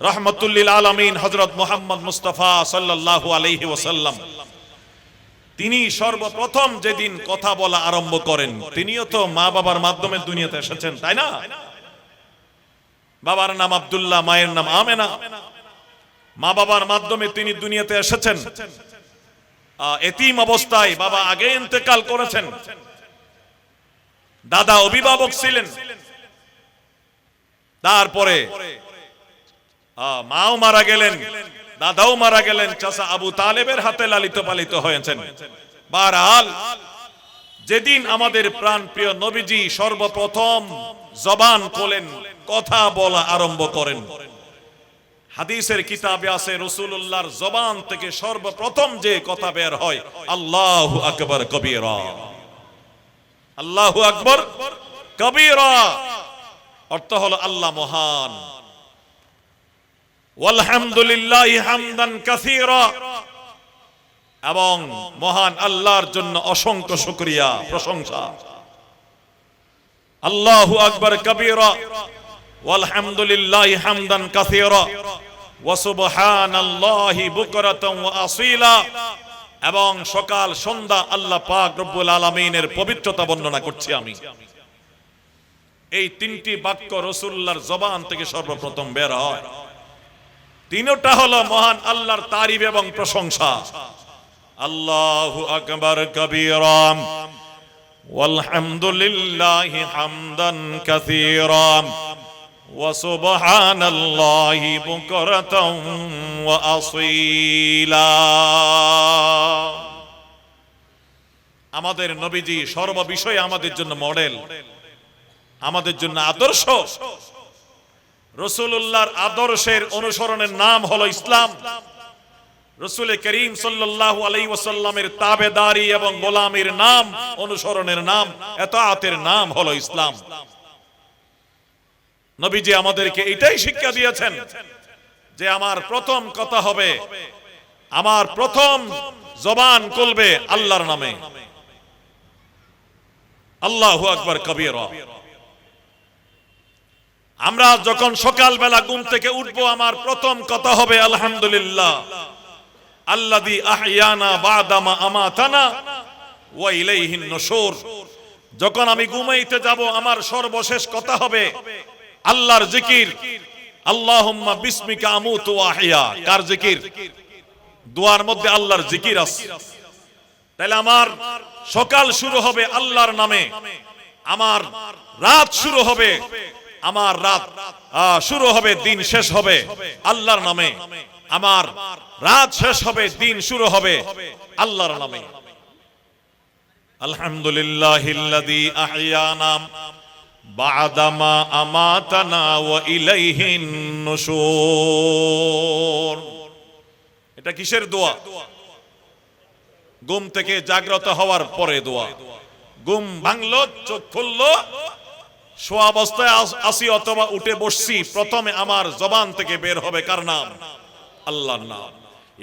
রাহমাতুল লিল আলামিন হযরত মুহাম্মদ মুস্তাফা সাল্লাল্লাহু আলাইহি ওয়াসাল্লাম, তিনি সর্বপ্রথম যেদিন কথা বলা আরম্ভ করেন, তিনিও তো মা বাবার মাধ্যমে দুনিয়াতে এসেছেন, তাই না? বাবার নাম আব্দুল্লাহ, মায়ের নাম আমেনা। মা বাবার মাধ্যমে তিনি দুনিয়াতে এসেছেন। এতিম অবস্থায়, বাবা আগে ইন্তেকাল করেছেন, দাদা অভিভাবক ছিলেন, তারপরে মাও মারা গেলেন, দাদাও মারা গেলেন, চাচা আবু তালেবের হাতে লালিত পালিত হয়েছেন। বহরহাল, যেদিন আমাদের প্রাণ প্রিয় নবীজি সর্বপ্রথম জবান খোলেন, কথা বলা আরম্ভ করেন, হাদিসের কিতাবে আছে রাসূলুল্লাহর জবান থেকে সর্বপ্রথম যে কথা বের হয়, আল্লাহু আকবার কবীরা। আল্লাহু আকবার কবীরা অর্থ হলো আল্লাহ মহান, ওয়ালহামদুলিল্লাহি হামদান কাসীরা, এবং মহান আল্লাহর জন্য অসংখ্য শুকরিয়া, প্রশংসা। আল্লাহু আকবার কবীরা ওয়ালহামদুলিল্লাহি হামদান কাসীরা ওয়া সুবহানাল্লাহি বুকরাতান ওয়া আসীলা, এবং সকাল সন্ধ্যা আল্লাহ পাক রব্বুল আলামিনের পবিত্রতা বর্ণনা করছি আমি। এই তিনটি বাক্য রাসূলুল্লাহর জবান থেকে সর্বপ্রথম বের হয়। তিনটা হলো মহান আল্লাহর তারিফ এবং প্রশংসা। আল্লাহু আকবার কবীরা ওয়ালহামদুলিল্লাহি হামদান কাসীরা ওয়া সুবহানাল্লাহি বুকরাতান ওয়া আসীলা। আমাদের নবীজি সর্ববিষয়ে আমাদের জন্য মডেল, আমাদের জন্য আদর্শ। রাসূলুল্লাহর আদর্শের অনুসরণের নাম হলো ইসলাম। রাসূল করিম সাল্লাল্লাহু আলাইহি ওয়াসাল্লামের তাবেদারি এবং গোলামির নাম, অনুসরণের নাম, ইতাআতের নাম হলো ইসলাম। নবীজি আমাদেরকে এটাই শিক্ষা দিয়েছেন যে আমার প্রথম কথা হবে, আমার প্রথম জবান খুলবে আল্লাহর নামে। আল্লাহু আকবার কবীরা। আমরা যখন সকালবেলা ঘুম থেকে উঠবো, আমার প্রথম কথা হবে আলহামদুলিল্লাহ আল্লাযী আহইয়ানা বা'দামা আমাতানা ওয়া ইলাইহিন নুশুর। যখন আমি ঘুমাইতে যাব, আমার সর্বশেষ কথা হবে আল্লাহর জিকির। আল্লাহুম্মা বিসমিকা আমুতু ওয়া আহইয়া। কার জিকির? দোয়ার মধ্যে আল্লাহর জিকির আছে। তাহলে আমার সকাল শুরু হবে আল্লাহর নামে, আমার রাত শুরু হবে, আমার রাত শুরু হবে, দিন শেষ হবে আল্লাহর নামে। আমার রাত শেষ হবে, দিন শুরু হবে আল্লাহর নামে। আলহামদুলিল্লাহিল্লাযী আহইয়ানা বা'দামা আমাতানা ওয়া ইলাইহিন নুশুর। এটা কিসের দোয়া? ঘুম থেকে জাগ্রত হওয়ার পরে দোয়া। ঘুম ভাঙলো, চোখ খুললো, শোয়া অবস্থায় আসি অথবা উঠে বসছি, প্রথমে আমার জবান থেকে বের হবে কার নাম? আল্লাহর নাম।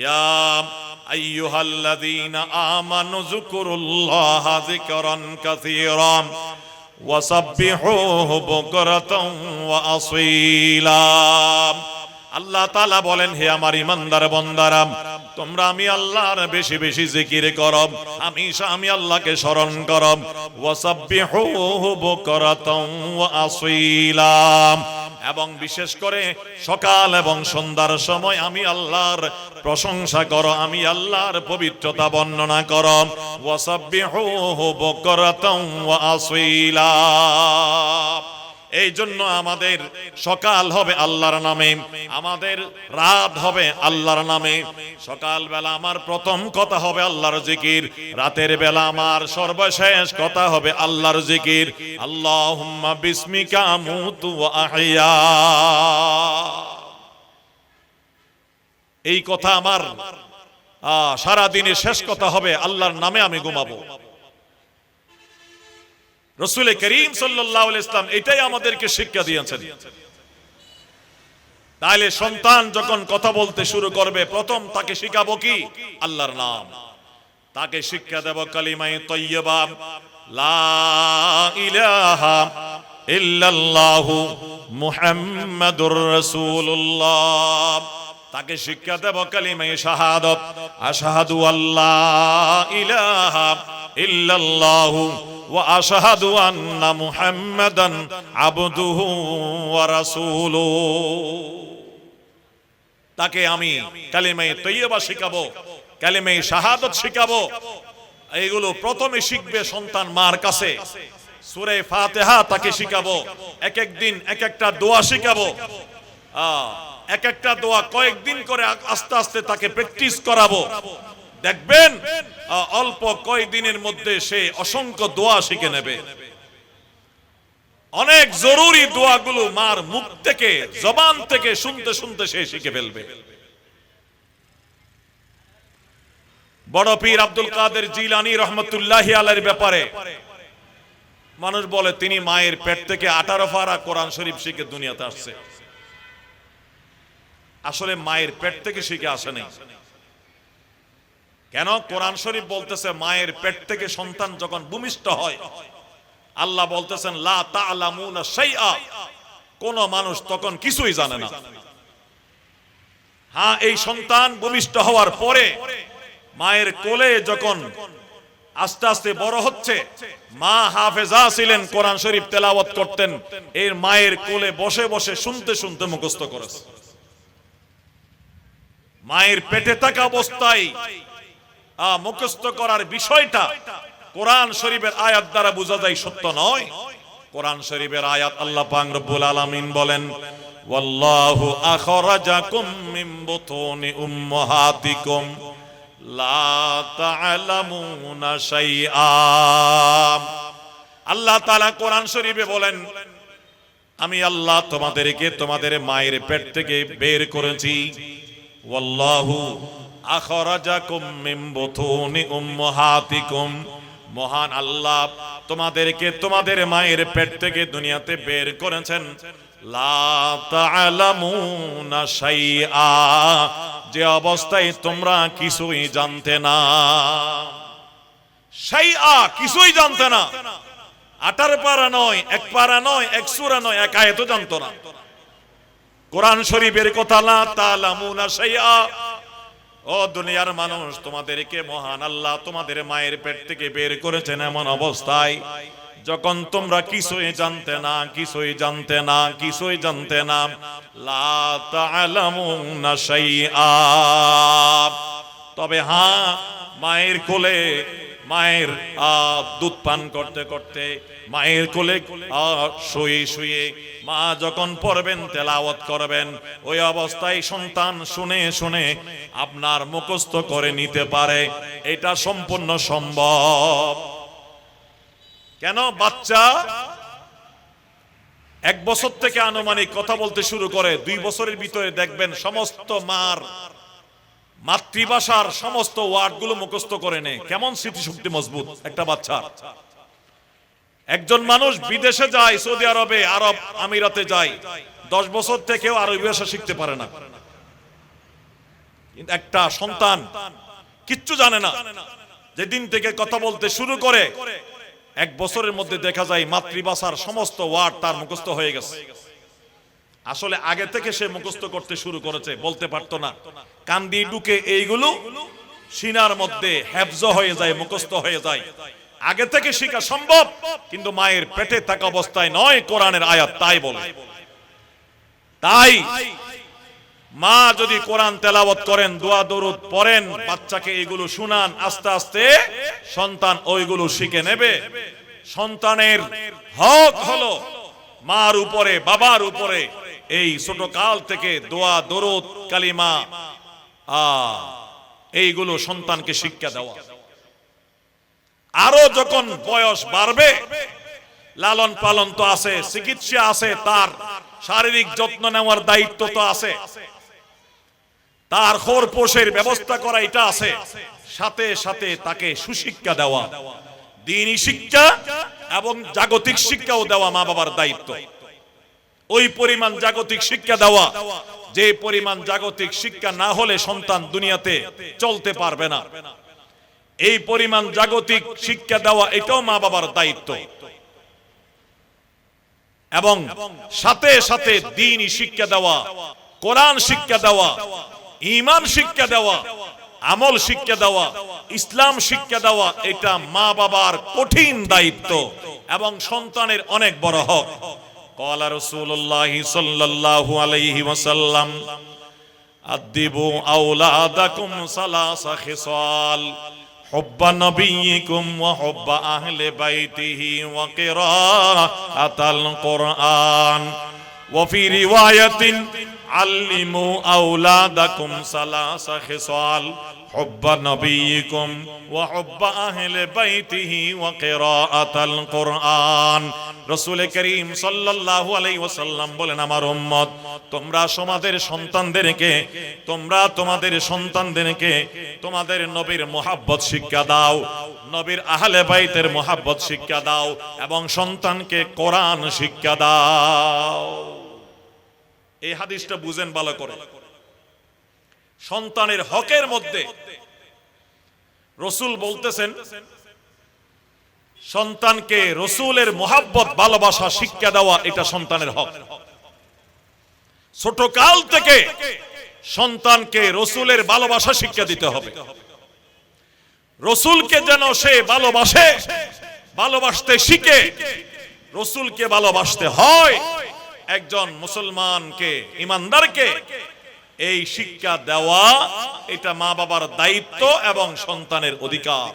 ইয়া আইয়ুহাল্লাযীনা আমানু যুকুরুল্লাহা যিকরান কাসীরান ওয়াসাব্বিহুহু বুকরাতান ওয়া আসীলা। আল্লাহ তাআলা বলেন, হে আমার ঈমানদার বান্দারা, তোমরা আমি আল্লাহর বেশি বেশি জিকির করো, আমি আল্লাহকে স্মরণ করো। ওয়াসাব্বিহুহু বুকরাতান ওয়া আসীলা। এবং বিশেষ করে সকাল এবং সন্ধ্যার সময় আমি আল্লাহর প্রশংসা করো, আমি আল্লাহর পবিত্রতা বর্ণনা করো। ওয়াসাব্বিহুহু বুকরাতান ওয়া আসীলা। এই জন্য আমাদের সকাল হবে আল্লাহর নামে, আমাদের রাত হবে আল্লাহর নামে। সকালবেলা আমার প্রথম কথা হবে আল্লাহর জিকির, রাতের বেলা আমার সর্বশেষ কথা হবে আল্লাহর জিকির। আল্লাহুম্মা বিসমিকা আমুতু ওয়া আহইয়া। এই কথা আমার সারা দিনের শেষ কথা হবে আল্লাহর নামে আমি ঘুমাবো। রাসূল করিম সাল্লাল্লাহু আলাইহি ওয়াসাল্লাম এটাই আমাদেরকে শিক্ষা দিয়েছেন। তাহলে সন্তান যখন কথা বলতে শুরু করবে, প্রথম তাকে শিখাবো কি? আল্লাহর নাম। তাকে শিক্ষা দেব কালিমায়ে তাইয়্যিবা, লা ইলাহা ইল্লাল্লাহু মুহাম্মাদুর রাসূলুল্লাহ। তাকে শিক্ষা দেব কালিমায়ে শাহাদাত, আশহাদু আল্লা ইলাহা ইল্লাল্লাহু ওয়া আশহাদু আন্না মুহাম্মাদান আবদুহু ওয়া রাসূলুহু। তাকে আমি কালিমায়ে তাইয়্যিবা শিখাবো, কালিমায়ে শাহাদাত শিখাবো। এইগুলো প্রথমে শিখবে সন্তান মার কাছে। সূরা ফাতিহা তাকে শিখাবো, এক এক দিন এক একটা দোয়া শিখাবো। এক একটা দোয়া কয়েকদিন করে আস্তে আস্তে তাকে প্র্যাকটিস করাবো। দেখবেন অল্প কয়েকদিনের মধ্যে সে অসংখ্য দোয়া শিখে নেবে। অনেক জরুরি দোয়াগুলো মার মুখ থেকে, জবান থেকে শুনতে শুনতে সে শিখে ফেলবে। বড় পীর আব্দুল কাদের জিলানী রহমতুল্লাহি আলাইহির ব্যাপারে মানুষ বলে তিনি মায়ের পেট থেকে 18 পারা কোরআন শরীফ শিখে দুনিয়াতে আসছে। আসলে মায়ের পেট থেকে শিখে আসে নাই। কেন? কোরআন শরীফ বলতেছে মায়ের পেট থেকে সন্তান যখন ভূমিষ্ঠ হয়, আল্লাহ বলতেছেন লা তা'লামুনা শাইআ, কোন মানুষ তখন কিছুই জানে না। হ্যাঁ, এই সন্তান ভূমিষ্ঠ হওয়ার পরে মায়ের কোলে যখন আস্তে আস্তে বড় হচ্ছে, মা হাফেজা ছিলেন, কোরআন শরীফ তেলাওয়াত করতেন, এর মায়ের কোলে বসে বসে শুনতে শুনতে মুখস্থ করেছে। মায়ের পেটে থাকা অবস্থায় মুখস্থ করার বিষয়টা কোরআন শরীফের আয়াত দ্বারা বোঝা যায়, সত্য নয়। কোরআন শরীফের আয়াত আল্লাহ পাক রব্বুল আলামিন বলেন, ওয়াল্লাহু আখরাজাকুম মিন বুতুনি উম্মাহাতিকুম লা তা'লামুনা শাইআ। আল্লাহ তাআলা কোরআন শরীফে বলেন, আমি আল্লাহ তোমাদেরকে তোমাদের মায়ের পেট থেকে বের করেছি। ওয়াল্লাহু আখরাজাকুম মিন বুতুনি উম্মাহাতিকুম, মহান আল্লাহ তোমাদেরকে তোমাদের মায়ের পেট থেকে দুনিয়াতে বের করেছেন। লা তা'লামুনা শাইআ, যে অবস্থায় তোমরা কিছুই জানতে না। শাইআ, কিছুই জানতে না। 18 পারা নয়, 1 পারা নয়, 1 সূরা নয়, 1 আয়াতও জানতো না। কোরআন শরীফের কথা, লা তা'লামুনা শাইআ। ও দুনিয়ার মানুষ, তোমাদেরকে মহান আল্লাহ তোমাদের মায়ের পেট থেকে বের করেছেন এমন অবস্থায় যখন তোমরা কিছুই জানতে না, কিছুই জানতে না, কিছুই জানতে না। লা তা'লামুনা শাইআ। তবে হ্যাঁ, মায়ের কোলে, মায়ের দুধ পান করতে করতে, মায়ের কোলে শুয়ে শুয়ে মা যখন পড়বেন, তেলাওয়াত করবেন, ওই অবস্থায় সন্তান শুনে শুনে আপনার মুখস্থ করে নিতে পারে। এটা সম্পূর্ণ সম্ভব। কেন? বাচ্চা 1 বছর থেকে আনুমানিক কথা বলতে শুরু করে, 2 বছরের ভিতরে দেখবেন সমস্ত মার মাতৃভাষার সমস্ত ওয়ার্ডগুলো মুখস্থ করে নেয়। কেমন স্মৃতিশক্তি মজবুত একটা বাচ্চা। একজন মানুষ বিদেশে যায়, সৌদি আরবে, আরব আমিরাতে যায়, 10 বছর থেকেও আরবি ভাষা শিখতে পারে না। কিন্তু একটা সন্তান কিচ্ছু জানে না, যেদিন থেকে কথা বলতে শুরু করে 1 বছরের মধ্যে দেখা যায় মাতৃভাষার সমস্ত ওয়ার্ড তার মুখস্থ হয়ে গেছে। আসলে আগে থেকে সে মুখস্থ করতে শুরু করেছে, বলতে পারতো না। কান দিয়ে ঢুকে এইগুলো সিনার মধ্যে হেফজ হয়ে যায়, মুখস্থ হয়ে যায়। আগে থেকে শেখা সম্ভব, কিন্তু মায়ের পেটে থাকা অবস্থায় নয়। কোরআনের আয়াত তাই বলে। তাই মা যদি কোরআন তেলাওয়াত করেন, দোয়া দরুদ পড়েন, বাচ্চাকে এগুলো শুনান, আস্তে আস্তে সন্তান ওইগুলো শিখে নেবে। সন্তানের হক হলো মার উপরে, বাবার উপরে এই ছোট কাল থেকে দোয়া দরুদ কালিমা এইগুলো সন্তানকে শিক্ষা দেওয়া। আরো যখন বয়স বাড়বে, লালন পালন তো আছে, চিকিৎসা আছে, তার শারীরিক যত্ন নেওয়ার দায়িত্ব তো আছে, তার খোরপোশের ব্যবস্থা করা এটা আছে। সাথে সাথে তাকে সুশিক্ষা দেওয়া, দ্বীনি শিক্ষা এবং জাগতিক শিক্ষাও দেওয়া মা বাবার দায়িত্ব। ওই পরিমাণ জাগতিক শিক্ষা দেওয়া, যে পরিমাণ জাগতিক শিক্ষা না হলে সন্তান দুনিয়াতে চলতে পারবে না। এই পরিমাণ জাগতিক শিক্ষা দেওয়া এটাও মা বাবার দায়িত্ব। এবং সাথে সাথে দ্বীনি শিক্ষা দেওয়া, কোরআন শিক্ষা দেওয়া, ঈমান শিক্ষা দেওয়া, আমল শিক্ষা দেওয়া, ইসলাম শিক্ষা দেওয়া, এটা মা বাবার কঠিন দায়িত্ব এবং সন্তানের অনেক বড় হক। ক্বালা রাসূলুল্লাহ সাল্লাল্লাহু আলাইহি ওয়াসাল্লাম, আদিবু আওলাদাকুম সালাসা খিসাল, হুব্বা নবিয়িকুম ওয়া হুব্বা আহলি বাইতিহি ওয়া কিরাআতাল কুরআন ওয়া ফি রিওয়ায়াতিন আল্লিমু আওলাদাকুম সালাসা খিসাল, হুব্বা নবিয়িকুম ওয়া হুব্বা আহলি বাইতিহি ওয়া কিরাআতাল কুরআন। রাসূল করিম সাল্লাল্লাহু আলাইহি ওয়াসাল্লাম বলেন, আমার উম্মত, তোমরা তোমাদের সন্তানদেরকে তোমাদের নবীর মুহাব্বত শিক্ষা দাও, নবীর আহলে বাইতের মুহাব্বত শিক্ষা দাও এবং সন্তানকে কোরআন শিক্ষা দাও। এই হাদিসটা বুঝেন ভালো করে। সন্তানের হকের মধ্যে রাসূল বলতেছেন, সন্তানকে রাসূলের মুহাব্বত ভালোবাসা শিক্ষা দেওয়া এটা সন্তানের হক। ছোট কাল থেকে সন্তানকে রাসূলের ভালোবাসা শিক্ষা দিতে হবে। রাসূলকে যেন সে ভালোবাসে, ভালোবাসতে শিখে। রাসূলকে ভালোবাসতে হয়। একজন মুসলমানকে, ইমানদারকে এই শিক্ষা দেওয়া এটা মা বাবার দায়িত্ব এবং সন্তানের অধিকার।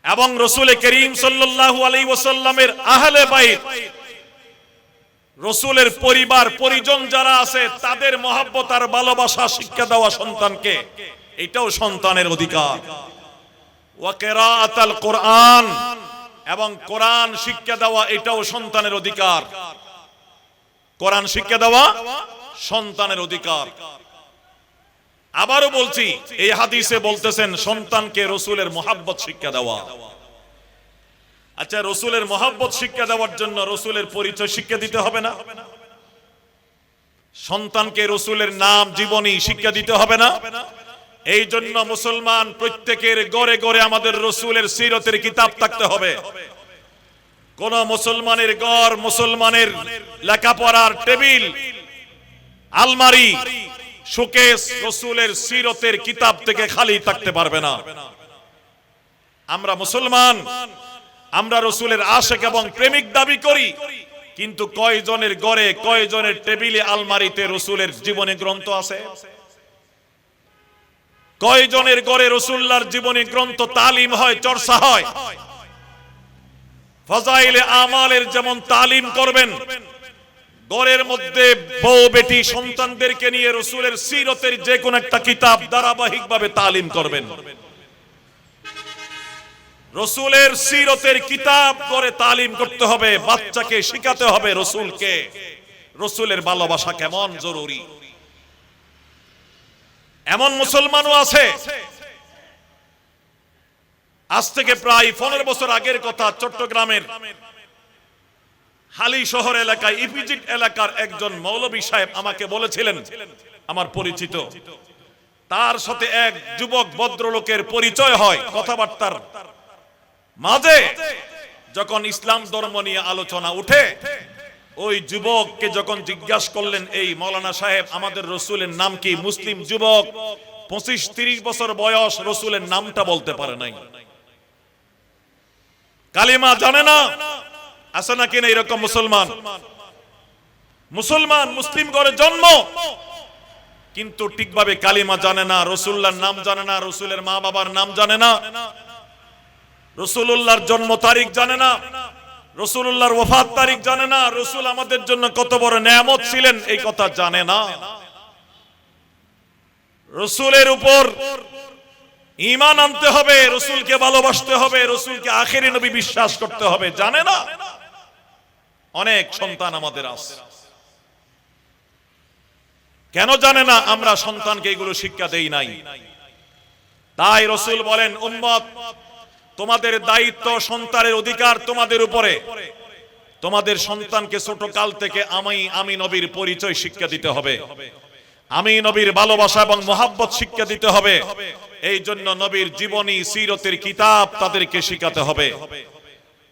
এবং রাসূল করিম সাল্লাল্লাহু আলাইহি ওয়াসাল্লামের আহলে বাইত, রাসূলের পরিবার পরিজন যারা আছে তাদের মহব্বত আর ভালোবাসা শিক্ষা দেওয়া সন্তানকে, এটাও সন্তানের অধিকার। ওয়া কিরাআতাল কুরআন, এবং কোরআন শিক্ষা দেওয়া এটাও সন্তানের অধিকার। কোরআন শিক্ষা দেওয়া সন্তানের অধিকার। আবারও বলছি, এই হাদিসে বলতেছেন সন্তানকে রসুলের মহাব্বত শিক্ষা দেওয়া। আচ্ছা, রসুলের মহাব্বত শিক্ষা দেওয়ার জন্য রসুলের পরিচয় শিক্ষা দিতে হবে না? সন্তানকে রসুলের নাম, জীবনী শিক্ষা দিতে হবে না? এই জন্য মুসলমান প্রত্যেকের ঘরে ঘরে আমাদের রসুলের সিরতের কিতাব থাকতে হবে। কোন মুসলমানের ঘর, মুসলমানের লেখাপড়ার টেবিল, আলমারি, শোকেস রসুলের সিরতের কিতাব থেকে খালি থাকতে পারবে না। আমরা মুসলমান, আমরা রসুলের আশেক এবং প্রেমিক দাবি করি, কিন্তু কয়জনের ঘরে, কয়জনের টেবিলে, আলমারিতে রসুলের জীবনী গ্রন্থ আছে? কয়জনের ঘরে রসুল্লাহর জীবনী গ্রন্থ তালিম হয়, চর্চা হয়? ফজাইলে আমালের যেমন তালিম করবেন, ঘরের মধ্যে বউ বেটি সন্তানদেরকে নিয়ে রসুলের সিরতের যে কোন একটা কিতাব ধারাবাহিকভাবে তালিম করবেন। রসুলের সিরতের কিতাব করে তালিম করতে হবে, বাচ্চাকে শিখাতে হবে রসুলকে, রসুলের ভালোবাসা কেমন জরুরি। এমন মুসলমানও আছে, আজ থেকে প্রায় 15 বছর আগের কথা, চট্টগ্রামের হালি শহর এলাকায় ইপিজিট এলাকার একজন মৌলভী সাহেব আমাকে বলেছিলেন, আমার পরিচিত, তার সাথে এক যুবক ভদ্রলোকের পরিচয় হয় কথাবার্তার মাঝে। যখন ইসলাম ধর্ম নিয়ে আলোচনা উঠে, ওই যুবককে যখন জিজ্ঞাসা করলেন, এই মৌলানা সাহেব আমাদের রসুলের নাম কি? মুসলিম যুবক, 25-30 বছর বয়স, রসুলের নামটা বলতে পারে নাই, কালিমা জানে না। আছে নাকি না এরকম মুসলমান? মুসলমান, মুসলিম ঘরে জন্ম, কিন্তু ঠিকভাবে কালিমা জানে না, রসুল্লাহর নাম জানে না, রসুলের মা বাবার নাম জানে না, রসুলুল্লাহর জন্ম তারিখ জানে না, রসুলুল্লাহর ওফাত তারিখ জানে না, রসুল আমাদের জন্য কত বড় নেয়ামত ছিলেন এই কথা জানে না, রসুলের উপর ঈমান আনতে হবে, রসুলকে ভালোবাসতে হবে, রসুলকে আখেরি নবী বিশ্বাস করতে হবে, জানে না। অনেক সন্তান আমাদের আছে, কেন জানে না? আমরা সন্তানকে এগুলো শিক্ষা দেই নাই। তাই রসুল বলেন, উম্মত, তোমাদের দায়িত্ব, সন্তানের অধিকার তোমাদের উপরে। তোমাদের সন্তানকে ছোট কাল থেকে আমি নবীর পরিচয় শিক্ষা দিতে হবে, আমি নবীর ভালোবাসা এবং মহাব্বত শিক্ষা দিতে হবে। এই জন্য নবীর জীবনী, সিরতের কিতাব তাদেরকে শিখাতে হবে।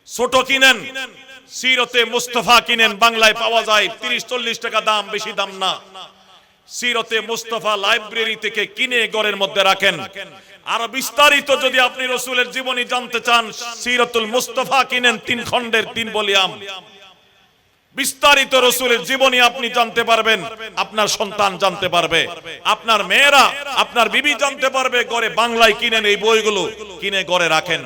ছোট কিনেন, সিরতে মুস্তাফা কিনেন, বাংলায় পাওয়া যায়, 30-40 টাকা দাম, বেশি দাম না। সিরতে মুস্তাফা লাইব্রেরি থেকে কিনে ঘরের মধ্যে রাখেন। আর বিস্তারিত যদি আপনি রসুলের জীবনী জানতে চান, সিরতুল মুস্তাফা কিনেন, 3 খণ্ডের 3 ভলিউম, বিস্তারিত রসুলের জীবনী আপনি জানতে পারবেন, আপনার সন্তান জানতে পারবে, আপনার মেয়েরা, আপনার বিবি জানতে পারবে। ঘরে বাংলায় কিনেন, এই বইগুলো কিনে ঘরে রাখেন।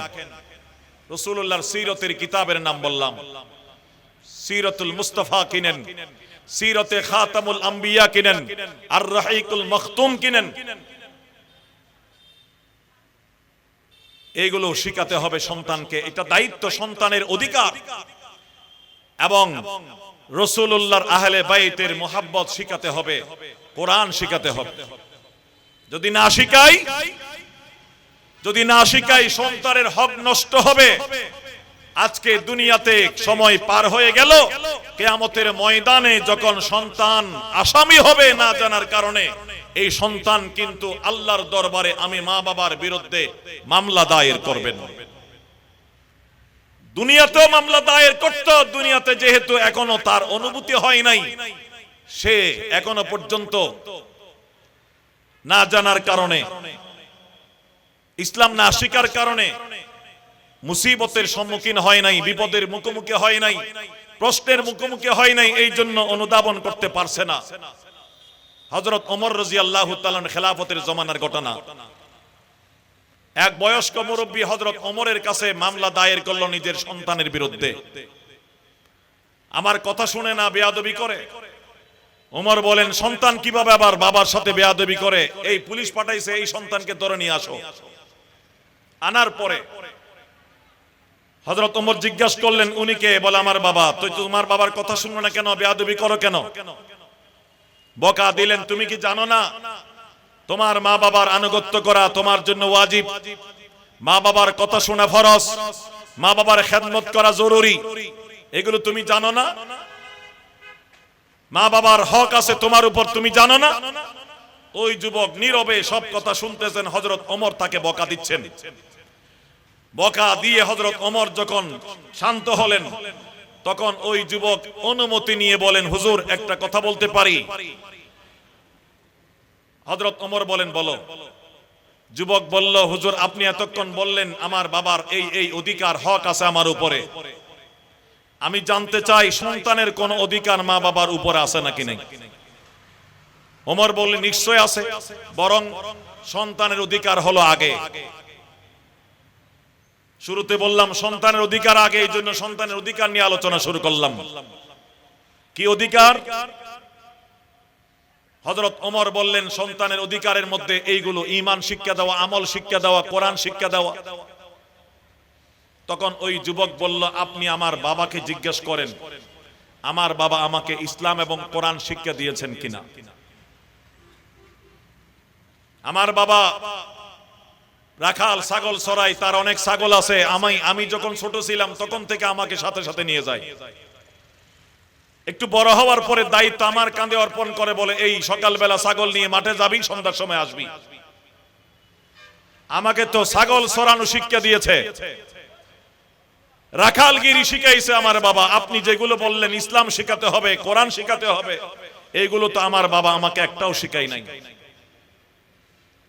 রসুলুল্লাহর সিরতের কিতাবের নাম বললাম, সিরতুল মুস্তাফা কিনেন, সিরতে খাতামুল আম্বিয়া কিনেন, আর রাহিকুল মখতুম কিনেন। এইগুলো শিখাতে হবে সন্তানকে, এটা দায়িত্ব, সন্তানের অধিকার। এবং রাসূলুল্লাহর আহলে বাইতের মুহাব্বত শিখাতে হবে, কোরআন শিখাতে হবে। যদি না শিখাই সন্তানের হক নষ্ট হবে। আজকে দুনিয়াতে সময় পার হয়ে গেল, কিয়ামতের ময়দানে যখন সন্তান আসামি হবে না জানার কারণে, এই সন্তান কিন্তু আল্লাহর দরবারে আমি মা বাবার বিরুদ্ধে মামলা দায়ের করবেন। দুনিয়াতেও মামলা দায়ের করত, দুনিয়াতে যেহেতু এখনো তার অনুভূতি হয় নাই, সে এখনো পর্যন্ত না জানার কারণে, ইসলাম না শিকার কারণে মুসিবতের সম্মুখীন হয় নাই, বিপদের মুখোমুখি হয় নাই, প্রশ্নের মুখোমুখি হয় নাই, এই জন্য অনুধাবন করতে পারছে না। হযরত ওমর রাদিয়াল্লাহু তাআলা খেলাফতের জমানার ঘটনা। এক বয়স্ক মুরব্বী হযরত ওমরের কাছে মামলা দায়ের করলো নিজের সন্তানের বিরুদ্ধে। আমার কথা শুনে না বেয়াদবি করে। ওমর বলেন, সন্তান কিভাবে আবার বাবার সাথে বেয়াদবি করে? এই পুলিশ পাঠাইছে, এই সন্তানকে ধরে নিয়ে আসো। আনার পরে হযরত ওমর জিজ্ঞাসা করলেন, উনি কে? বলে, আমার বাবা। তো তোমার বাবার কথা শুনলো না কেন? বেয়াদবি করো কেন? বকা দিলেন, তুমি কি জানো না তোমার মা বাবার আনুগত্য করা তোমার জন্য ওয়াজিব, মা বাবার কথা শোনা ফরজ, মা বাবার খেদমত করা জরুরি। এগুলো তুমি জানো না? মা বাবার হক আছে তোমার উপর, তুমি জানো না? ওই যুবক নীরবে সব কথা শুনতেছেন, হযরত ওমর তাকে বকা দিচ্ছেন। বকা দিয়ে হযরত ওমর যখন শান্ত হলেন, তখন ওই যুবক অনুমতি নিয়ে বলেন, হুজুর একটা কথা বলতে পারি? হযরত ওমর বলেন, বলো। যুবক বলল, হুজুর আপনি এতক্ষণ বললেন আমার বাবার এই এই অধিকার হক আছে আমার উপরে, আমি জানতে চাই সন্তানের কোন অধিকার মা বাবার উপরে আছে নাকি নেই? ওমর বললেন, নিশ্চয় আছে, বরং সন্তানের অধিকার হলো আগে। শুরুতে বললাম সন্তানের অধিকার আগে, এই জন্য সন্তানের অধিকার নিয়ে আলোচনা শুরু করলাম। কি অধিকার? হযরত ওমর বললেন সন্তানের অধিকারের মধ্যে এইগুলো: ঈমান শিক্ষা দেওয়া, আমল শিক্ষা দেওয়া, কোরআন শিক্ষা দেওয়া। তখন ওই যুবক বলল, আপনি আমার বাবাকে জিজ্ঞেস করেন আমার বাবা আমাকে ইসলাম এবং কোরআন শিক্ষা দিয়েছেন কিনা। আমার বাবা রাখাল, ছাগল চড়াই, তার অনেক ছাগল আছে। আমি যখন ছোট ছিলাম তখন থেকে আমাকে সাথে সাথে নিয়ে যায়। একটু বড় হওয়ার পরে দায়িত্ব আমার কাঁধে অর্পণ করে, বলে এই সকালবেলা ছাগল নিয়ে মাঠে যাবি, সন্ধ্যার সময় আসবি। আমাকে তো ছাগল চড়ানো শিক্ষা দিয়েছে, রাখালগিরি শিখাইছে আমার বাবা। আপনি যেগুলো বললেন ইসলাম শিখাতে হবে, কোরআন শিখাতে হবে, এইগুলো তো আমার বাবা আমাকে একটাও শিখাই নাই।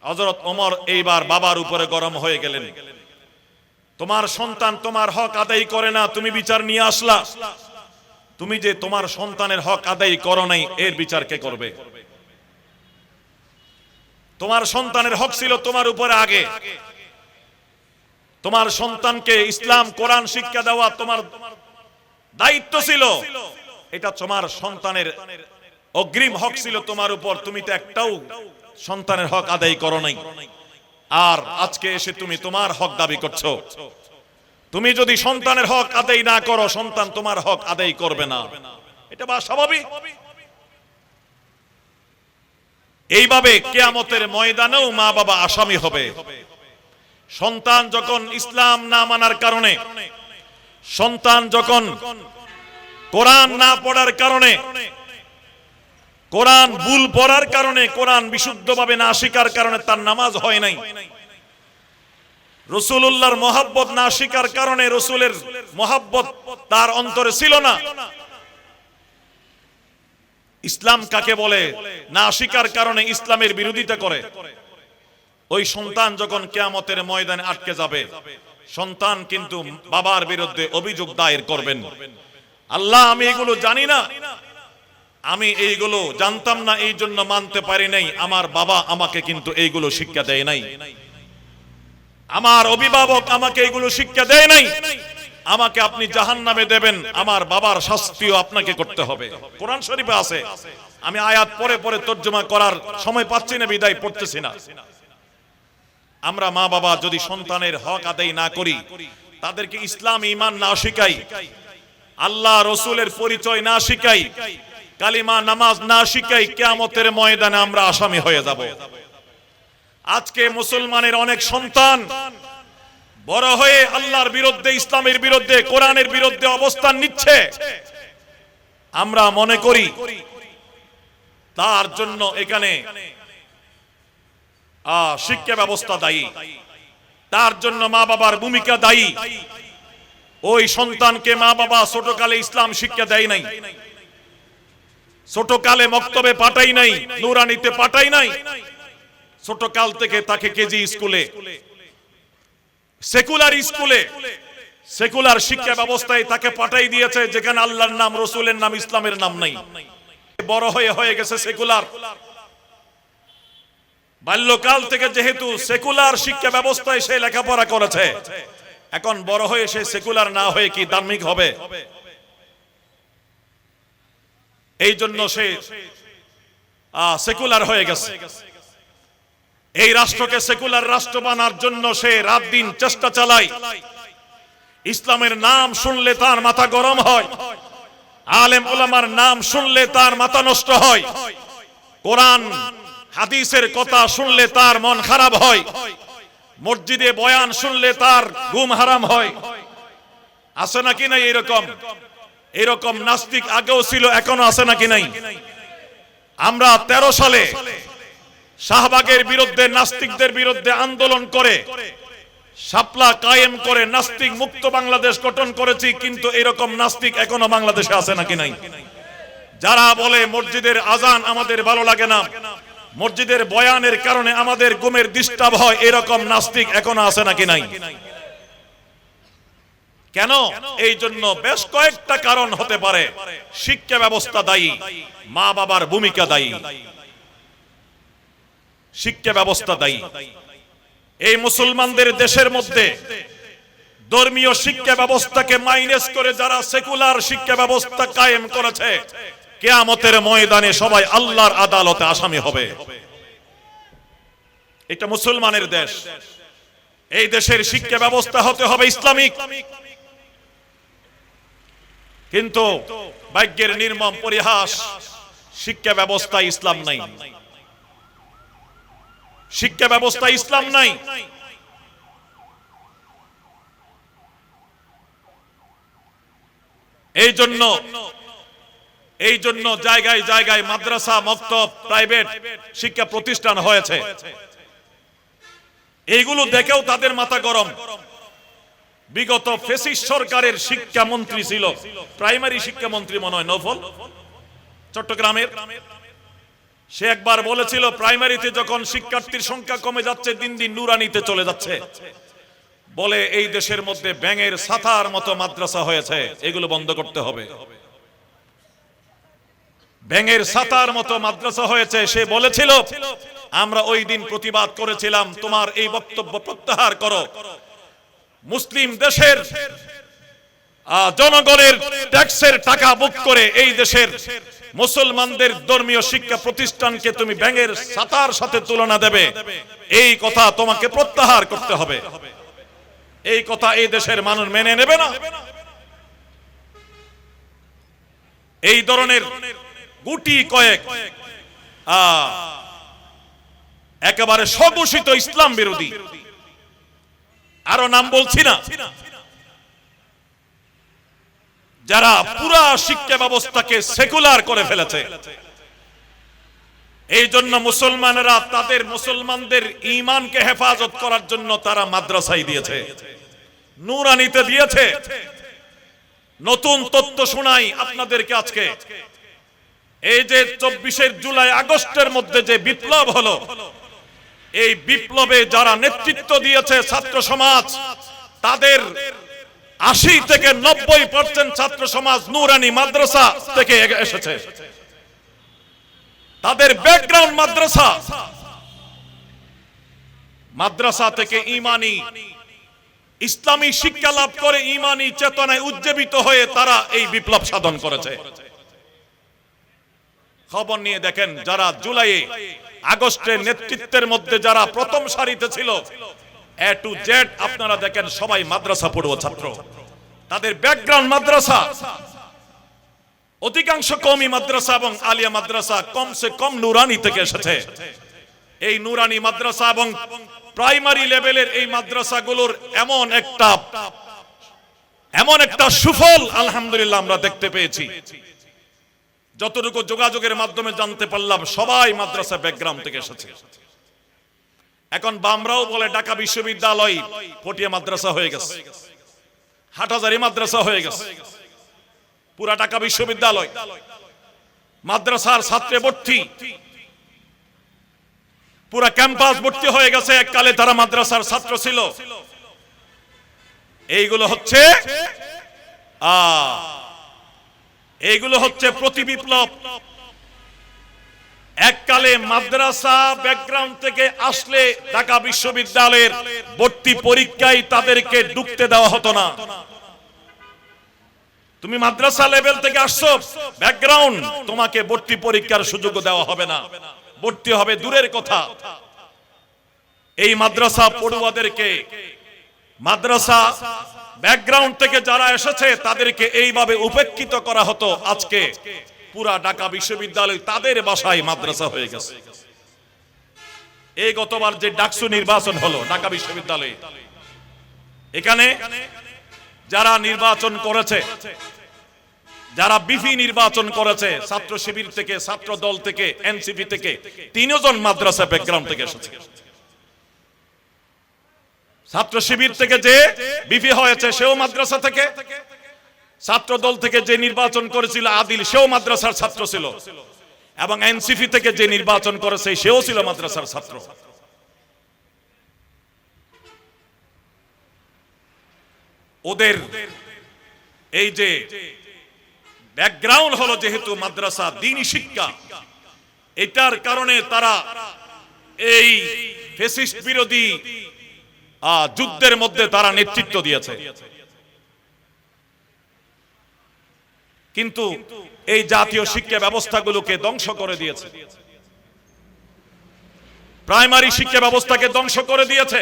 হযরত ওমর এইবার বাবার উপরে গরম হয়ে গেলেন। তোমার সন্তান তোমার হক আদায় করে না, তুমি বিচার নিয়ে আসলা। তুমি যে তোমার সন্তানের হক আদায় করো নাই, এর বিচার কে করবে? তোমার সন্তানের হক ছিল তোমার উপরে আগে। তোমার সন্তানকে ইসলাম কোরআন শিক্ষা দেওয়া তোমার দায়িত্ব ছিল, এটা তোমার সন্তানের অগ্রিম হক ছিল তোমার উপর। তুমি তো একটাও সন্তানের হক আদায় করো নাই, আর আজকে এসে তুমি তোমার হক দাবি করছো। তুমি যদি সন্তানের হক আদায় না করো, সন্তান তোমার হক আদায় করবে না, এটা বা স্বাভাবিক। এইভাবে কিয়ামতের ময়দানেও মা বাবা আসামি হবে। সন্তান যখন ইসলাম না মানার কারণে, সন্তান যখন কোরআন না পড়ার কারণে, কোরআন ভুল পড়ার কারণে, কোরআন বিশুদ্ধভাবে না শিখার কারণে তার নামাজ হয় নাই, রাসূলুল্লাহর মহব্বত না শিখার কারণে রাসূলের মহব্বত তার অন্তরে ছিল না। ইসলাম কাকে বলে না শিখার কারণে ইসলামের বিরোধিতা করে, ওই সন্তান যখন কিয়ামতের ময়দানে আটকে যাবে, সন্তান কিন্তু বাবার বিরুদ্ধে অভিযোগ দায়ের করবেন। আল্লাহ, আমি এগুলো জানি না, আমি এইগুলো জানতাম না, এই জন্য মানতে পারি নাই। আমার বাবা আমাকে কিন্তু এইগুলো শিক্ষা দেয় নাই, আমার অভিভাবক আমাকে এইগুলো শিক্ষা দেয় নাই, আমাকে আপনি জাহান্নামে দেবেন, আমার বাবার শাস্তিও আপনাকে করতে হবে। কোরআন শরীফে আছে। আমি আয়াত পরে পরে তর্জমা করার সময় পাচ্ছি না, বিদায় পড়তেছি না। আমরা মা বাবা যদি সন্তানের হক আদায় না করি, তাদেরকে ইসলাম ঈমান না শিখাই, আল্লাহ রসুলের পরিচয় না শিখাই, কালিমা নামাজ না শিখাই, কিয়ামতের ময়দানে আমরা আসামি হয়ে যাব। আজকে মুসলমানের অনেক সন্তান বড় হয়ে আল্লাহর বিরুদ্ধে, ইসলামের বিরুদ্ধে, কোরআনের বিরুদ্ধে অবস্থান নিচ্ছে। আমরা মনে করি তার জন্য এখানে শিক্ষা ব্যবস্থা দায়ী, তার জন্য মা বাবার ভূমিকা দায়ী। ওই সন্তানকে মা বাবা ছোটকালে ইসলাম শিক্ষা দেয় নাই, ছোটকালে মক্তবে পাঠাই নাই, নুরানিতে পাঠাই নাই, ছোটকাল থেকে তাকে কেজি স্কুলে, সেকুলার স্কুলে, সেকুলার শিক্ষা ব্যবস্থায় তাকে পাঠাই দিয়েছে, যেখানে আল্লাহর নাম, রসুলের নাম, ইসলামের নাম নাই। বড় হয়ে গেছে সেকুলার। বাল্যকাল থেকে যেহেতু সেকুলার শিক্ষা ব্যবস্থায় সে লেখাপড়া করেছে, এখন বড় হয়ে সে সেকুলার না হয়ে কি ধার্মিক হবে? এই জন্য সে সেকুলার হয়ে গেছে। এই রাষ্ট্রকে সেকুলার রাষ্ট্র বানার জন্য সে রাত দিন চেষ্টা চালায়। ইসলামের নাম শুনলে তার মাথা গরম হয়, আলেম ওলামার নাম শুনলে তার মাথা নষ্ট হয়। কোরআন হাদিসের কথা শুনলে তার মন খারাপ হয়, মসজিদে বয়ান শুনলে তার ঘুম হারাম হয়। আছে নাকি নাই এরকম? এরকম নাস্তিক আগেও ছিল, এখনো আছে নাকি নাই? আমরা 13 সালে শাহবাগের বিরুদ্ধে, নাস্তিকদের বিরুদ্ধে আন্দোলন করে শাপলা কায়েম করে নাস্তিক মুক্ত বাংলাদেশ গঠন করেছি, কিন্তু এরকম নাস্তিক এখনো বাংলাদেশে আছে নাকি নাই? যারা বলে মসজিদের আজান আমাদের ভালো লাগে না, মসজিদের বয়ানের কারণে আমাদের ঘুমের ডিস্টার্ব হয়, এরকম নাস্তিক এখনো আছে নাকি নাই? কেন? এই জন্য বেশ কয়েকটা কারণ হতে পারে। শিক্ষা ব্যবস্থা দায়ী, মা বাবার ভূমিকা দায়ী। শিক্ষা ব্যবস্থা দায়ী। এই মুসলমানদের দেশের মধ্যে ধর্মীয় শিক্ষা ব্যবস্থাকে মাইনাস করে যারা সেকুলার শিক্ষা ব্যবস্থা কায়েম করেছে, কিয়ামতের ময়দানে সবাই আল্লাহর আদালতে আসামি হবে। এটা মুসলমানের দেশ। এই দেশের শিক্ষা ব্যবস্থা হতে হবে ইসলামিক। কিন্তু ভাগ্যের নির্মম পরিহাস, শিক্ষা ব্যবস্থা ইসলাম নাই। শিক্ষা ব্যবস্থা ইসলাম নাই। এই জন্য জায়গায় জায়গায় মাদ্রাসা, মক্তব, প্রাইভেট শিক্ষা প্রতিষ্ঠান হয়েছে। এইগুলো দেখেও তাদের মাথা গরম। বিগত ফেসিস্ট সরকারের শিক্ষামন্ত্রী ছিল, প্রাইমারি শিক্ষামন্ত্রী মনে হয় নফল, চট্টগ্রামের। সে একবার বলেছিল, প্রাইমারিতে যখন শিক্ষার্থীর সংখ্যা কমে যাচ্ছে, দিন দিন নুরানিতে চলে যাচ্ছে, বলে এই দেশের মধ্যে ব্যাঙের ছাতার মতো মাদ্রাসা হয়েছে, এগুলো বন্ধ করতে হবে। ব্যাঙের ছাতার মতো মাদ্রাসা হয়েছে। সে বলেছিল, আমরা ওই দিন প্রতিবাদ করেছিলাম, তোমার এই বক্তব্য প্রত্যাহার করো। মুসলিম দেশের জনগণের ট্যাক্সের টাকা বুক করে এই দেশের মুসলমানদের ধর্মীয় শিক্ষা প্রতিষ্ঠানকে তুমি ব্যাঙের ছাতার সাথে তুলনা দেবে, এই কথা তোমাকে প্রত্যাহার করতে হবে। এই কথা এই দেশের মানুষ মেনে নেবে না। এই ধরনের গুটি কয়েক একেবারে স্বঘোষিত ইসলাম বিরোধী, আরো নাম বলছি না, যারা পুরা শিক্ষা ব্যবস্থাকে সেকুলার করে ফেলেছে। এই জন্য মুসলমানেরা তাদের মুসলমানদের ঈমানকে হেফাজত করার জন্য তারা মাদ্রাসায় দিয়েছে, নুরানিতে দিয়েছে। নতুন তথ্য শোনাই আপনাদেরকে আজকে। এই যে 24 জুলাই আগস্টের মধ্যে যে বিপ্লব হলো, এই বিপ্লবে যারা নেতৃত্ব দিয়েছে ছাত্র সমাজ, তাদের 80 থেকে 90% ছাত্র সমাজ নুরানি মাদ্রাসা থেকে এসেছে। তাদের ব্যাকগ্রাউন্ড মাদ্রাসা। মাদ্রাসা থেকে ঈমানি ইসলামী শিক্ষা লাভ করে ঈমানি চেতনায় উজ্জীবিত হয়ে তারা এই বিপ্লব সাধন করেছে। খবর নিয়ে দেখেন, যারা জুলাইয়ে আগস্টের নেতৃত্বের মধ্যে যারা প্রথম সারিতে ছিল, এ টু জেড আপনারা দেখেন সবাই মাদ্রাসা পড়ুয়া ছাত্র। তাদের ব্যাকগ্রাউন্ড মাদ্রাসা। অধিকাংশ কওমি মাদ্রাসা এবং আলিয়া মাদ্রাসা কমসে কম নুরানি থেকে এসেছে। এই নুরানি মাদ্রাসা এবং প্রাইমারি লেভেলের এই মাদ্রাসাগুলোর এমন একটা সুফল আলহামদুলিল্লাহ আমরা দেখতে পেয়েছি। যতটুকু যোগাযোগের মাধ্যমে জানতে পারলাম, সবাই মাদ্রাসা ব্যাকগ্রাউন্ড থেকে এসেছে। এখন বামরাও বলে ঢাকা বিশ্ববিদ্যালয় পটিয়া মাদ্রাসা হয়ে গেছে, হাটহাজারী মাদ্রাসা হয়ে গেছে। পুরা ঢাকা বিশ্ববিদ্যালয় মাদ্রাসার ছাত্রে ভর্তি, পুরা ক্যাম্পাস ভর্তি হয়ে গেছে। এককালে তারা মাদ্রাসার ছাত্র ছিল। এইগুলো হচ্ছে প্রতি বিপ্লব। এককালে মাদ্রাসা ব্যাকগ্রাউন্ড থেকে আসলে ঢাকা বিশ্ববিদ্যালয়ের ভর্তি পরীক্ষায় তাদেরকে ঢুকতে দেওয়া হতো না। তুমি মাদ্রাসা লেভেল থেকে আসছো, ব্যাকগ্রাউন্ড, তোমাকে ভর্তি পরীক্ষার সুযোগ দেওয়া হবে না, ভর্তি হবে দূরের কথা। এই মাদ্রাসা পড়ুয়াদেরকে, মাদ্রাসা ব্যাকগ্রাউন্ড থেকে যারা এসেছে তাদেরকে এইভাবে উপেক্ষিত করা হতো। আজকে পুরা ঢাকা বিশ্ববিদ্যালয় তাদের বাসায় মাদ্রাসা হয়ে গেছে। এই গতবার যে ডাকসু নির্বাচন হলো ঢাকা বিশ্ববিদ্যালয়ে, এখানে যারা নির্বাচন করেছে, যারা বিফি নির্বাচন করেছে, ছাত্র শিবির থেকে, ছাত্র দল থেকে, এনসিপি থেকে, 3 জন মাদ্রাসা ব্যাকগ্রাউন্ড থেকে এসেছে। ছাত্র শিবির থেকে যে বিফি হয়েছে সেও মাদ্রাসা থেকে, ছাত্র দল থেকে যে নির্বাচন করেছিল আদিল সেও মাদ্রাসার ছাত্র ছিল, এবং এনসিপি থেকে যে নির্বাচন করেছে সেও ছিল মাদ্রাসার ছাত্র। ওদের এই যে ব্যাকগ্রাউন্ড হলো যেহেতু মাদ্রাসা, দ্বীনি শিক্ষা, এটার কারণে তারা এই ফ্যাসিস্ট বিরোধী যুদ্ধের মধ্যে তারা নেতৃত্ব দিয়েছে। কিন্তু এই জাতীয় শিক্ষা ব্যবস্থাগুলোকে ধ্বংস করে দিয়েছে, প্রাইমারি শিক্ষা ব্যবস্থাকে ধ্বংস করে দিয়েছে।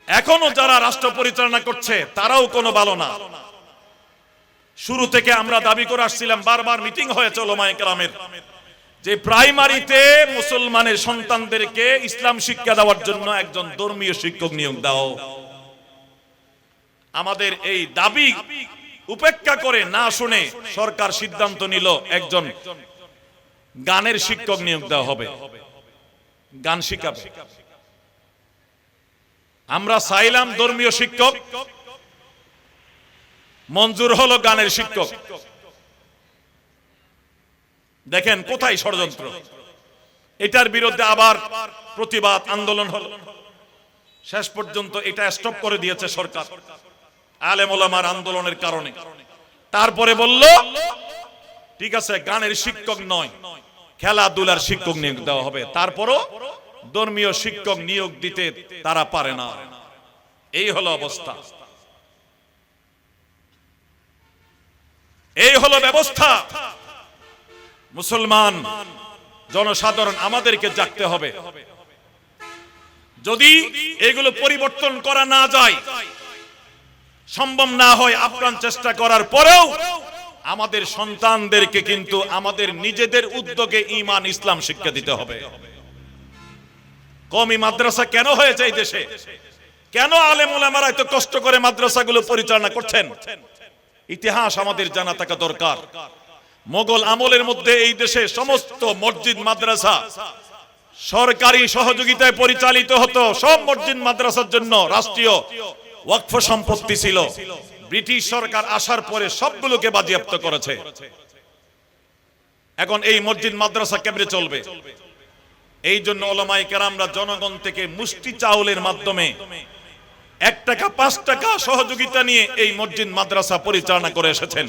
এখনো যারা রাষ্ট্র পরিচালনা করছে তারাও কোনো ভালো না। শুরু থেকে আমরা দাবি করে আসছিলাম, বারবার মিটিং হয়েছে ওলামায়ে কেরামের, যে প্রাইমারিতে মুসলমানের সন্তানদেরকে ইসলাম শিক্ষা দেওয়ার জন্য একজন ধর্মীয় শিক্ষক নিয়োগ দাও। আমাদের এই দাবি উপেক্ষা করে না শুনে সরকার সিদ্ধান্ত নিল একজন গানের শিক্ষক নিয়োগ দেওয়া হবে, গান শিখাবে। আমরা চাইলাম ধর্মীয় শিক্ষক, মঞ্জুর হলো গানের শিক্ষক। দেখেন কোথায় ষড়যন্ত্র। এটার বিরুদ্ধে আবার প্রতিবাদ আন্দোলন হলো, শেষ পর্যন্ত এটা স্টপ করে দিয়েছে সরকার আলেম ওলামার আন্দোলনের কারণে। তারপরে বলল ঠিক আছে, গানের শিক্ষক নয়, খেলাধুলার শিক্ষক নিয়োগ দেওয়া হবে। তারপরও ধর্মীয় শিক্ষক নিয়োগ দিতে তারা পারে না। এই হলো অবস্থা, এই হলো ব্যবস্থা। মুসলমান জনসাধারণ আমাদেরকে জাগতে হবে। যদি এগুলো পরিবর্তন করা না যায়, সম্ভব না হয়, আপ্রাণ চেষ্টা করার পরেও আমাদের সন্তানদেরকে কিন্তু আমাদের নিজেদের উদ্যোগে ঈমান ইসলাম শিক্ষা দিতে হবে। কওমি মাদ্রাসা কেন হয়েছে এই দেশে? কেন আলেম ওলামারা এত কষ্ট করে মাদ্রাসাগুলো পরিচালনা করছেন? ইতিহাস আমাদের জানা থাকা দরকার। মোগল আমলের মধ্যে এই দেশে সমস্ত মসজিদ মাদ্রাসা সরকারি সহযোগিতায় পরিচালিত হতো। সব মসজিদ মাদ্রাসার জন্য রাষ্ট্রীয় ওয়াকফ সম্পত্তি ছিল। ব্রিটিশ সরকার আসার পরে সবগুলোকে বাজেয়াপ্ত করেছে। এখন এই মসজিদ মাদ্রাসা কেমনে চলবে? এই জন্য ওলামায়ে কেরামরা জনগণ থেকে মুষ্টি চাউলের মাধ্যমে 1 টাকা 5 টাকা সহযোগিতা নিয়ে এই মসজিদ মাদ্রাসা পরিচালনা করে এসেছেন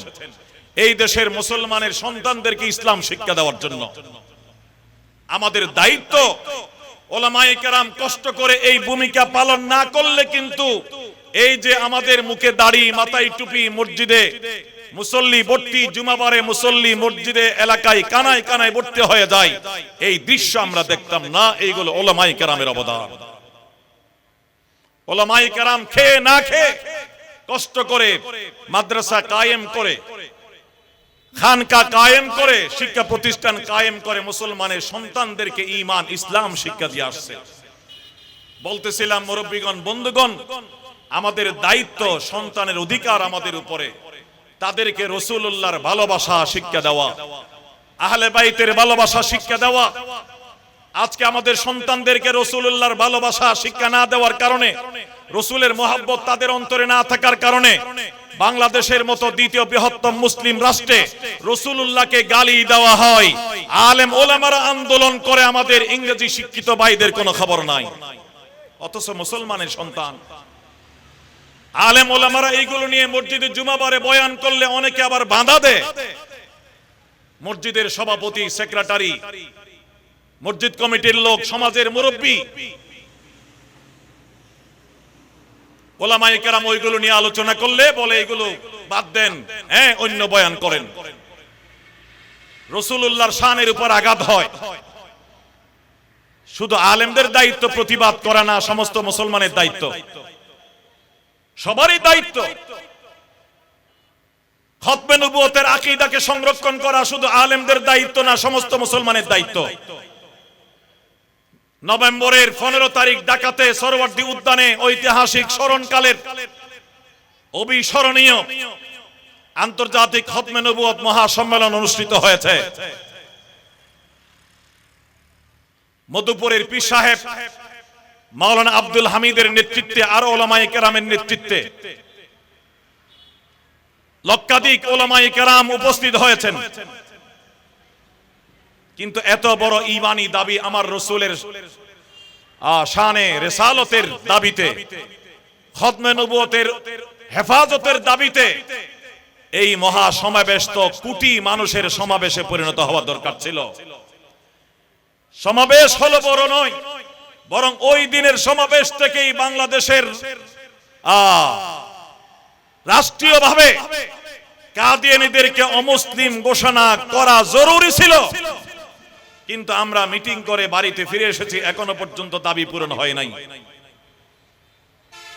এই দেশের মুসলমানের সন্তানদেরকে ইসলাম শিক্ষা দেওয়ার জন্য। আমাদের দায়িত্ব, ওলামায়ে কেরাম কষ্ট করে এই ভূমিকা পালন না করলে কিন্তু এই যে আমাদের মুখে দাড়ি, মাথায় টুপি, মসজিদে মুসল্লি ভর্তি, জুমাবারে মুসল্লি মসজিদে এলাকায় কানায় কানায় ভর্তি হয়ে যায়, এই দৃশ্য আমরা দেখতাম না। এইগুলো ওলামায়ে কেরামের অবদান। ওলামায়ে কেরাম খেয়ে না খেয়ে কষ্ট করে মাদ্রাসা কায়েম করে, খানকা কায়েম করে, শিক্ষা প্রতিষ্ঠান কায়েম করে মুসলমানের সন্তানদেরকে ঈমান ইসলাম শিক্ষা দিয়ে আসছে। বলতেছিলাম মুরব্বীগণ, বন্ধুগণ, আমাদের দায়িত্ব, সন্তানের অধিকার আমাদের উপরে। তাদেরকে রাসূলুল্লাহর ভালোবাসা শিক্ষা দেওয়া, আহলে বাইতের ভালোবাসা শিক্ষা দেওয়া। আজকে আমাদের সন্তানদেরকে রাসূলুল্লাহর ভালোবাসা শিক্ষা না দেওয়ার কারণে, রাসূলের মহব্বত তাদের অন্তরে না থাকার কারণে বাংলাদেশের মতো দ্বিতীয় বৃহত্তম মুসলিম রাষ্ট্রে রাসূলুল্লাহকে গালি দেওয়া হয়। আলেম ওলামারা আন্দোলন করে, আমাদের ইংরেজি শিক্ষিত ভাইদের কোনো খবর নাই। অথচ মুসলমানের সন্তান, আলেম ওলামারা এইগুলো নিয়ে মসজিদে জুমাবারে বয়ান করলে অনেকে আবার বাধা দেয়। মসজিদের সভাপতি, সেক্রেটারি, মসজিদ কমিটির লোক, সমাজের মুরব্বী, ওলামায়ে কেরাম ওইগুলো নিয়ে আলোচনা করলে বলে এগুলো বাদ দেন, হ্যাঁ অন্য বয়ান করেন। রাসূলুল্লাহর শানের উপর আঘাত হয়। শুধু আলেমদের দায়িত্ব প্রতিবাদ করা না, সমস্ত মুসলমানের দায়িত্ব, সবারই দায়িত্ব। খতমে নবুয়তের আকীদাকে সংরক্ষণ করা শুধু আলেমদের দায়িত্ব না, সমস্ত মুসলমানের দায়িত্ব। নভেম্বরের 15 তারিখ ঢাকাতে সরোয়ার্দী উদ্যানে ঐতিহাসিক স্মরণকালের অবিস্মরণীয় আন্তর্জাতিক খতমে নবুয়ত মহাসম্মেলন অনুষ্ঠিত হয়েছে। মধুপুরের পীর সাহেব মাওলানা আব্দুল হামিদের নেতৃত্বে আরো ওলামায়ে কেরামের নেতৃত্বে লক্ষাধিক ওলামায়ে কেরাম উপস্থিত হয়েছেন। কিন্তু এত বড় ঈমানি দাবি আমার রাসূলের শানে রিসালতের দাবিতে, খতমে নবুয়তের হেফাজতের দাবিতে এই মহা সমাবেশ তো কোটি মানুষের সমাবেশে পরিণত হওয়া দরকার ছিল। সমাবেশ হলো বড় নয়, বরং ওই দিনের সমাবেশ থেকেই বাংলাদেশের রাষ্ট্রীয়ভাবে কাদিয়ানীদেরকে অমুসলিম ঘোষণা করা জরুরি ছিল। কিন্তু আমরা মিটিং করে বাড়িতে ফিরে এসেছি, এখনো পর্যন্ত দাবি পূরণ হয় নাই।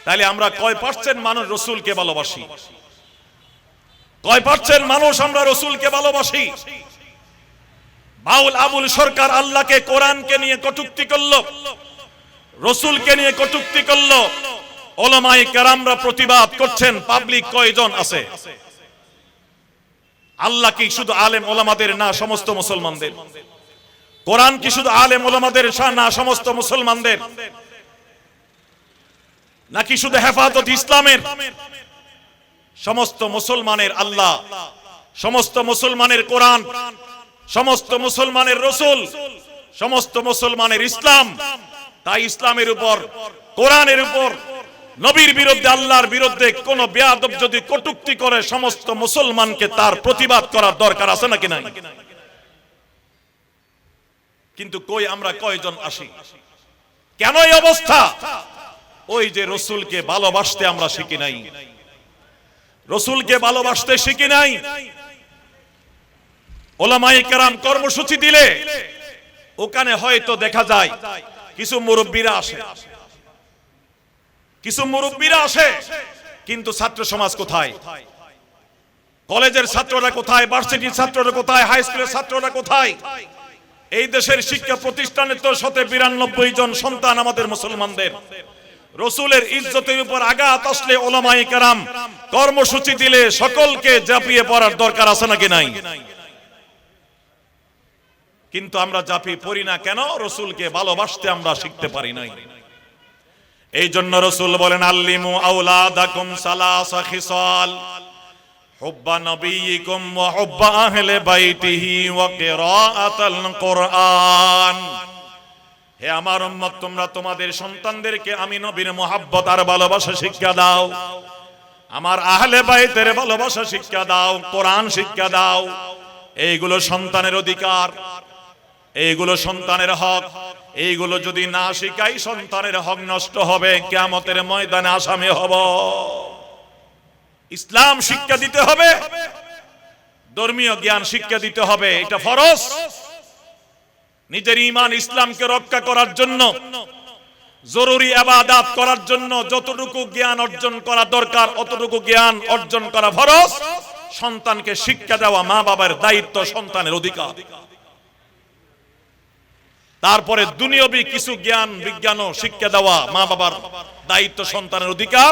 তাহলে আমরা কয় পার্সেন্ট মানুষ রাসূলকে ভালোবাসি? কয় পার্সেন্ট মানুষ আমরা রাসূলকে ভালোবাসি? বাউল আবুল সরকার আল্লাহকে কোরআনকে নিয়ে কটূক্তি করলো, রাসূলকে নিয়ে কটূক্তি করলো, ওলামায়ে কেরামরা প্রতিবাদ করছেন। পাবলিক কয়জন আছে? আল্লাহ কি শুধু আলেম ওলামাদের না সমস্ত মুসলমানদের? কোরআন কি শুধু আলেম ওলামাদের না সমস্ত মুসলমানদের? নাকি শুধু হেফাজত ইসলামের? সমস্ত মুসলমানের আল্লাহ, সমস্ত মুসলমানের কোরআন, সমস্ত মুসলমানের রাসূল, সমস্ত মুসলমানের ইসলাম। তাই ইসলামের উপর, কোরআনের উপর, নবীর বিরুদ্ধে, আল্লাহর বিরুদ্ধে কোন বেয়াদব যদি কটূক্তি করে, সমস্ত মুসলমানকে তার প্রতিবাদ করার দরকার আছে নাকি নাই? কিন্তু কই আমরা কয়জন আসি? কেন এই অবস্থা? ওই যে রাসূলকে ভালোবাসতে আমরা শিখি নাই, রাসূলকে ভালোবাসতে শিখি নাই। ওলামায়ে কেরাম কর্মসূচি দিলে ওখানে হয়তো দেখা যায় কিছু মুরব্বীরা আসে, কিছু মুরব্বীরা আসে, কিন্তু ছাত্র সমাজ কোথায়? কলেজের ছাত্ররা কোথায়? ভার্সিটির ছাত্ররা কোথায়? হাই স্কুলের ছাত্ররা কোথায়? এই দেশের শিক্ষা প্রতিষ্ঠানের তো 192 জন সন্তান আমাদের মুসলমানদের। রাসূলের ইজ্জতের উপর আঘাত আসলে ওলামায়ে কেরাম কর্মসূচি দিলে সকলকে ঝাঁপিয়ে পড়ার দরকার আছে নাকি নাই? কিন্তু আমরা ঝাঁপিয়ে পড়ি না কেন? রাসূলকে ভালোবাসতে আমরা শিখতে পারি নাই। এই জন্য রাসূল বলেন, আল্লিমু আওলাদাকুম সালাসা খিসাল, হুব্বা নবিয়িকুম ওয়া হুব্বা আহলে বাইতিহি ওয়া কিরাআতাল কুরআন। হে আমার উম্মত, তোমরা তোমাদের সন্তানদেরকে আমি নবীর মুহাব্বত আর ভালোবাসা শিক্ষা দাও, আমার আহলে বাইতের ভালোবাসা শিক্ষা দাও, কোরআন শিক্ষা দাও। এইগুলো সন্তানের অধিকার, এইগুলো সন্তানের হক। এইগুলো যদি না শিখাই সন্তানের হক নষ্ট হবে, কিয়ামতের ময়দানে আসামি হব। ইসলাম শিক্ষা দিতে হবে, ধর্মীয় জ্ঞান শিক্ষা দিতে হবে, এটা ফরজ। নিজের ঈমান ইসলামকে রক্ষা করার জন্য, জরুরি ইবাদত করার জন্য যতটুকু জ্ঞান অর্জন করা দরকার অতটুকু জ্ঞান অর্জন করা ফরজ। সন্তানকে শিক্ষা দেওয়া মা বাবার দায়িত্ব, সন্তানের অধিকার। তারপরে দুনিয়াবি কিছু জ্ঞান বিজ্ঞানও শিক্ষা দেওয়া মা বাবার দায়িত্ব, সন্তানের অধিকার,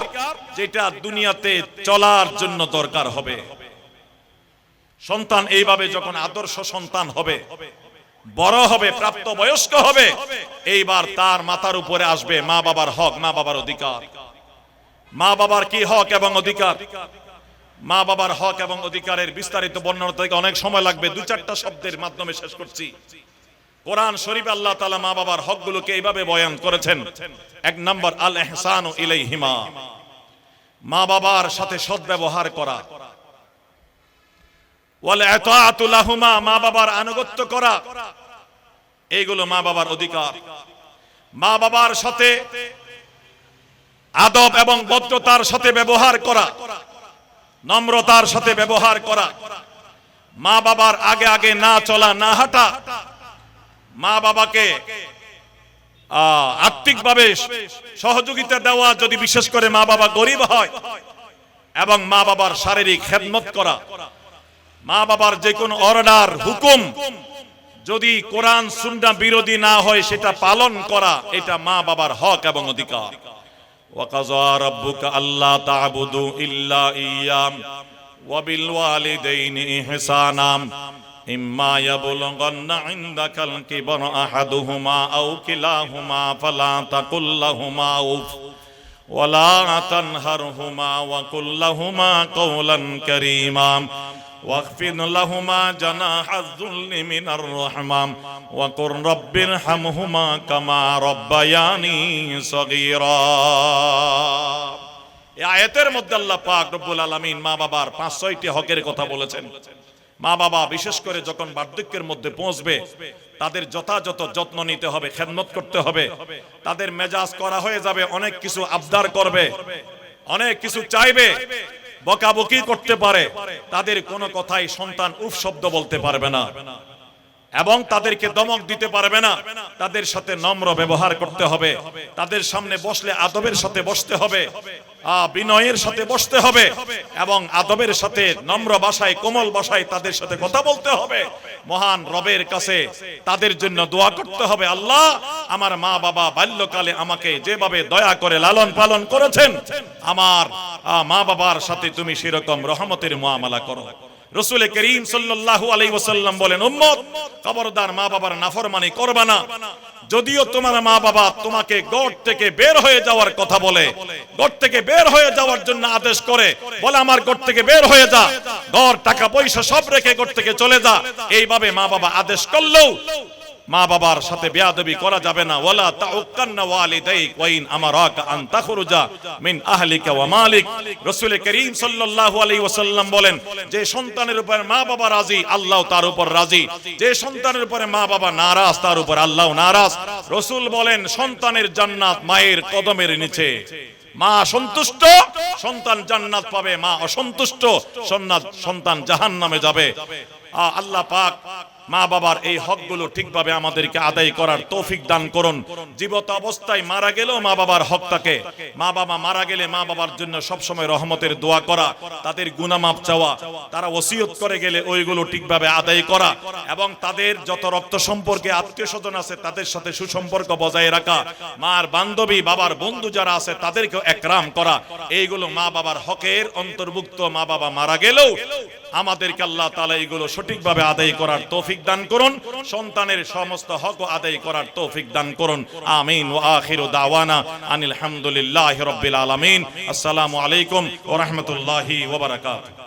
যেটা দুনিয়াতে চলার জন্য দরকার হবে। সন্তান এইভাবে যখন আদর্শ সন্তান হবে, বড় হবে, প্রাপ্ত বয়স্ক হবে, এইবার তার মাথার উপরে আসবে মা বাবার হক, মা বাবার অধিকার। মা বাবার কি হক এবং অধিকার? মা বাবার হক এবং অধিকারের বিস্তারিত বর্ণনা থেকে অনেক সময় লাগবে, 2-4টা শব্দের মাধ্যমে শেষ করছি। কোরআন শরীফে আল্লাহ তাআলা মা বাবার হকগুলোকে এইভাবে বয়ান করেছেন। 1 নাম্বার, আল ইহসানু ইলাইহিমা, মা বাবার সাথে সদ্ব্যবহার করা। ওয়াল ইতাআতু লাহুমা, মা বাবার আনুগত্য করা। এইগুলো মা বাবার অধিকার। মা বাবার সাথে আদব এবং ভদ্রতার সাথে ব্যবহার করা, নম্রতার সাথে ব্যবহার করা। মা বাবার আগে আগে না চলা, না হাঁটা। মা বাবাকে আর্থিকভাবে সহযোগিতা দেওয়া, যদি বিশেষ করে মা বাবা গরিব হয়, এবং মা বাবার শারীরিক খেদমত করা। মা বাবার যে কোনো অর্ডার, হুকুম যদি কোরআন সুন্নাহ বিরোধী না হয় সেটা পালন করা, এটা মা বাবার হক এবং অধিকার। ওয়া কাযা রাব্বুকা আল্লা তা'বুদু ইল্লা ইয়্যাহু ওয়া বিল ওয়ালিদাইনি ইহসানা ইম্মা ইয়াবলুগান্না ইনদাকাল কিবরা আহাদুহুমা আও কিলাহুমা ফালা তাকুল লাহুমা উফ ওয়া লা তানহারহুমা ওয়া কুল লাহুমা কাওলান কারীমা واخفض لهما جناح الذل من الرحمة وقل رب ارحمهما كما ربياني صغيرا। এই আয়াতের মধ্যে আল্লাহ পাক রব্বুল আলামিন মা বাবার 5-6টি হকের কথা বলেছেন। মা বাবা বিশেষ করে যখন বার্ধক্যের মধ্যে পৌঁছবে তাদের যথাযথ যত্ন নিতে হবে, খেদমত করতে হবে। তাদের মেজাজ করা হয়ে যাবে, অনেক কিছু আবদার করবে, অনেক কিছু চাইবে, বকাবকি করতে পারে। তাদের কোনো কথাই সন্তান উফ শব্দ বলতে পারবে না এবং তাদেরকে দমক দিতে পারবে না। তাদের সাথে নম্র ব্যবহার করতে হবে। তাদের সামনে বসলে আদবের সাথে বসতে হবে, বিনয়ের সাথে বসতে হবে এবং আদবের সাথে নম্র ভাষায়, কোমল ভাষায় তাদের সাথে কথা বলতে হবে। মহান রবের কাছে তাদের জন্য দোয়া করতে হবে, আল্লাহ আমার মা বাবা বাল্যকালে আমাকে যেভাবে দয়া করে লালন পালন করেছেন, আমার মা বাবার সাথে তুমি সেরকম রহমতের মুআমালা করো। রাসূল করিম সাল্লাল্লাহু আলাইহি ওয়াসাল্লাম বলেন, উম্মত খবরদার মা বাবার নাফরমানি করবে না। যদিও তোমার মা বাবা তোমাকে গড় থেকে বের হয়ে যাওয়ার কথা বলে, গড় থেকে বের হয়ে যাওয়ার জন্য আদেশ করে, বলে আমার গড় থেকে বের হয়ে যা, ঘর টাকা পয়সা সব রেখে গড় থেকে চলে যা, এইভাবে মা বাবা আদেশ করলেও মা বাবার সাথে বেয়াদবি করা যাবে না। ওয়ালা তাউক্কান্না ওয়ালিদাইক ওয়া ইন আমারাকা আন তাখরুজা মিন আহলিকা ওয়া মালিক। রাসূল করিম সাল্লাল্লাহু আলাইহি ওয়াসাল্লাম বলেন, যে সন্তানের উপর মা বাবা রাজি, আল্লাহ তার উপর রাজি। যে সন্তানের উপরে মা বাবা নারাজ, তার উপর আল্লাহ নারাজ। রাসূল বলেন, সন্তানের জান্নাত মায়ের কদমের নিচে। মা সন্তুষ্ট, সন্তান জান্নাত পাবে। মা অসন্তুষ্ট, সন্তান জাহান্নামে যাবে। আল্লাহ পাক মা বাবার এই হকগুলো ঠিকভাবে আমাদেরকে আদায় করার তৌফিক দান করুন। জীবিত অবস্থায় মারা গেলেও মা বাবার হক থাকে। মা বাবা মারা গেলে মা বাবার জন্য সবসময় রহমতের দোয়া করা, তাদের গুনাহ মাফ চাওয়া, তারা ওসিয়ত করে গেলে ওইগুলো ঠিকভাবে আদায় করা এবং তাদের যত রক্ত সম্পর্কে আত্মীয় স্বজন আছে তাদের সাথে সুসম্পর্ক বজায় রাখা, মার বান্ধবী বাবার বন্ধু যারা আছে তাদেরকেও একরাম করা, এইগুলো মা বাবার হকের অন্তর্ভুক্ত। মা বাবা মারা গেলেও আমাদেরকে আল্লাহ তাআলা এগুলো সঠিকভাবে আদায় করার তৌফিক দান করুন। সন্তানের সমস্ত হক আদায় করার তৌফিক দান করুন। আমিন। ওয়া আখিরু দাওয়ানা আনিল হামদুলিল্লাহি রাব্বিল আলামিন। আসসালামু আলাইকুম ওয়া রাহমাতুল্লাহি ওয়া বারাকাতুহু।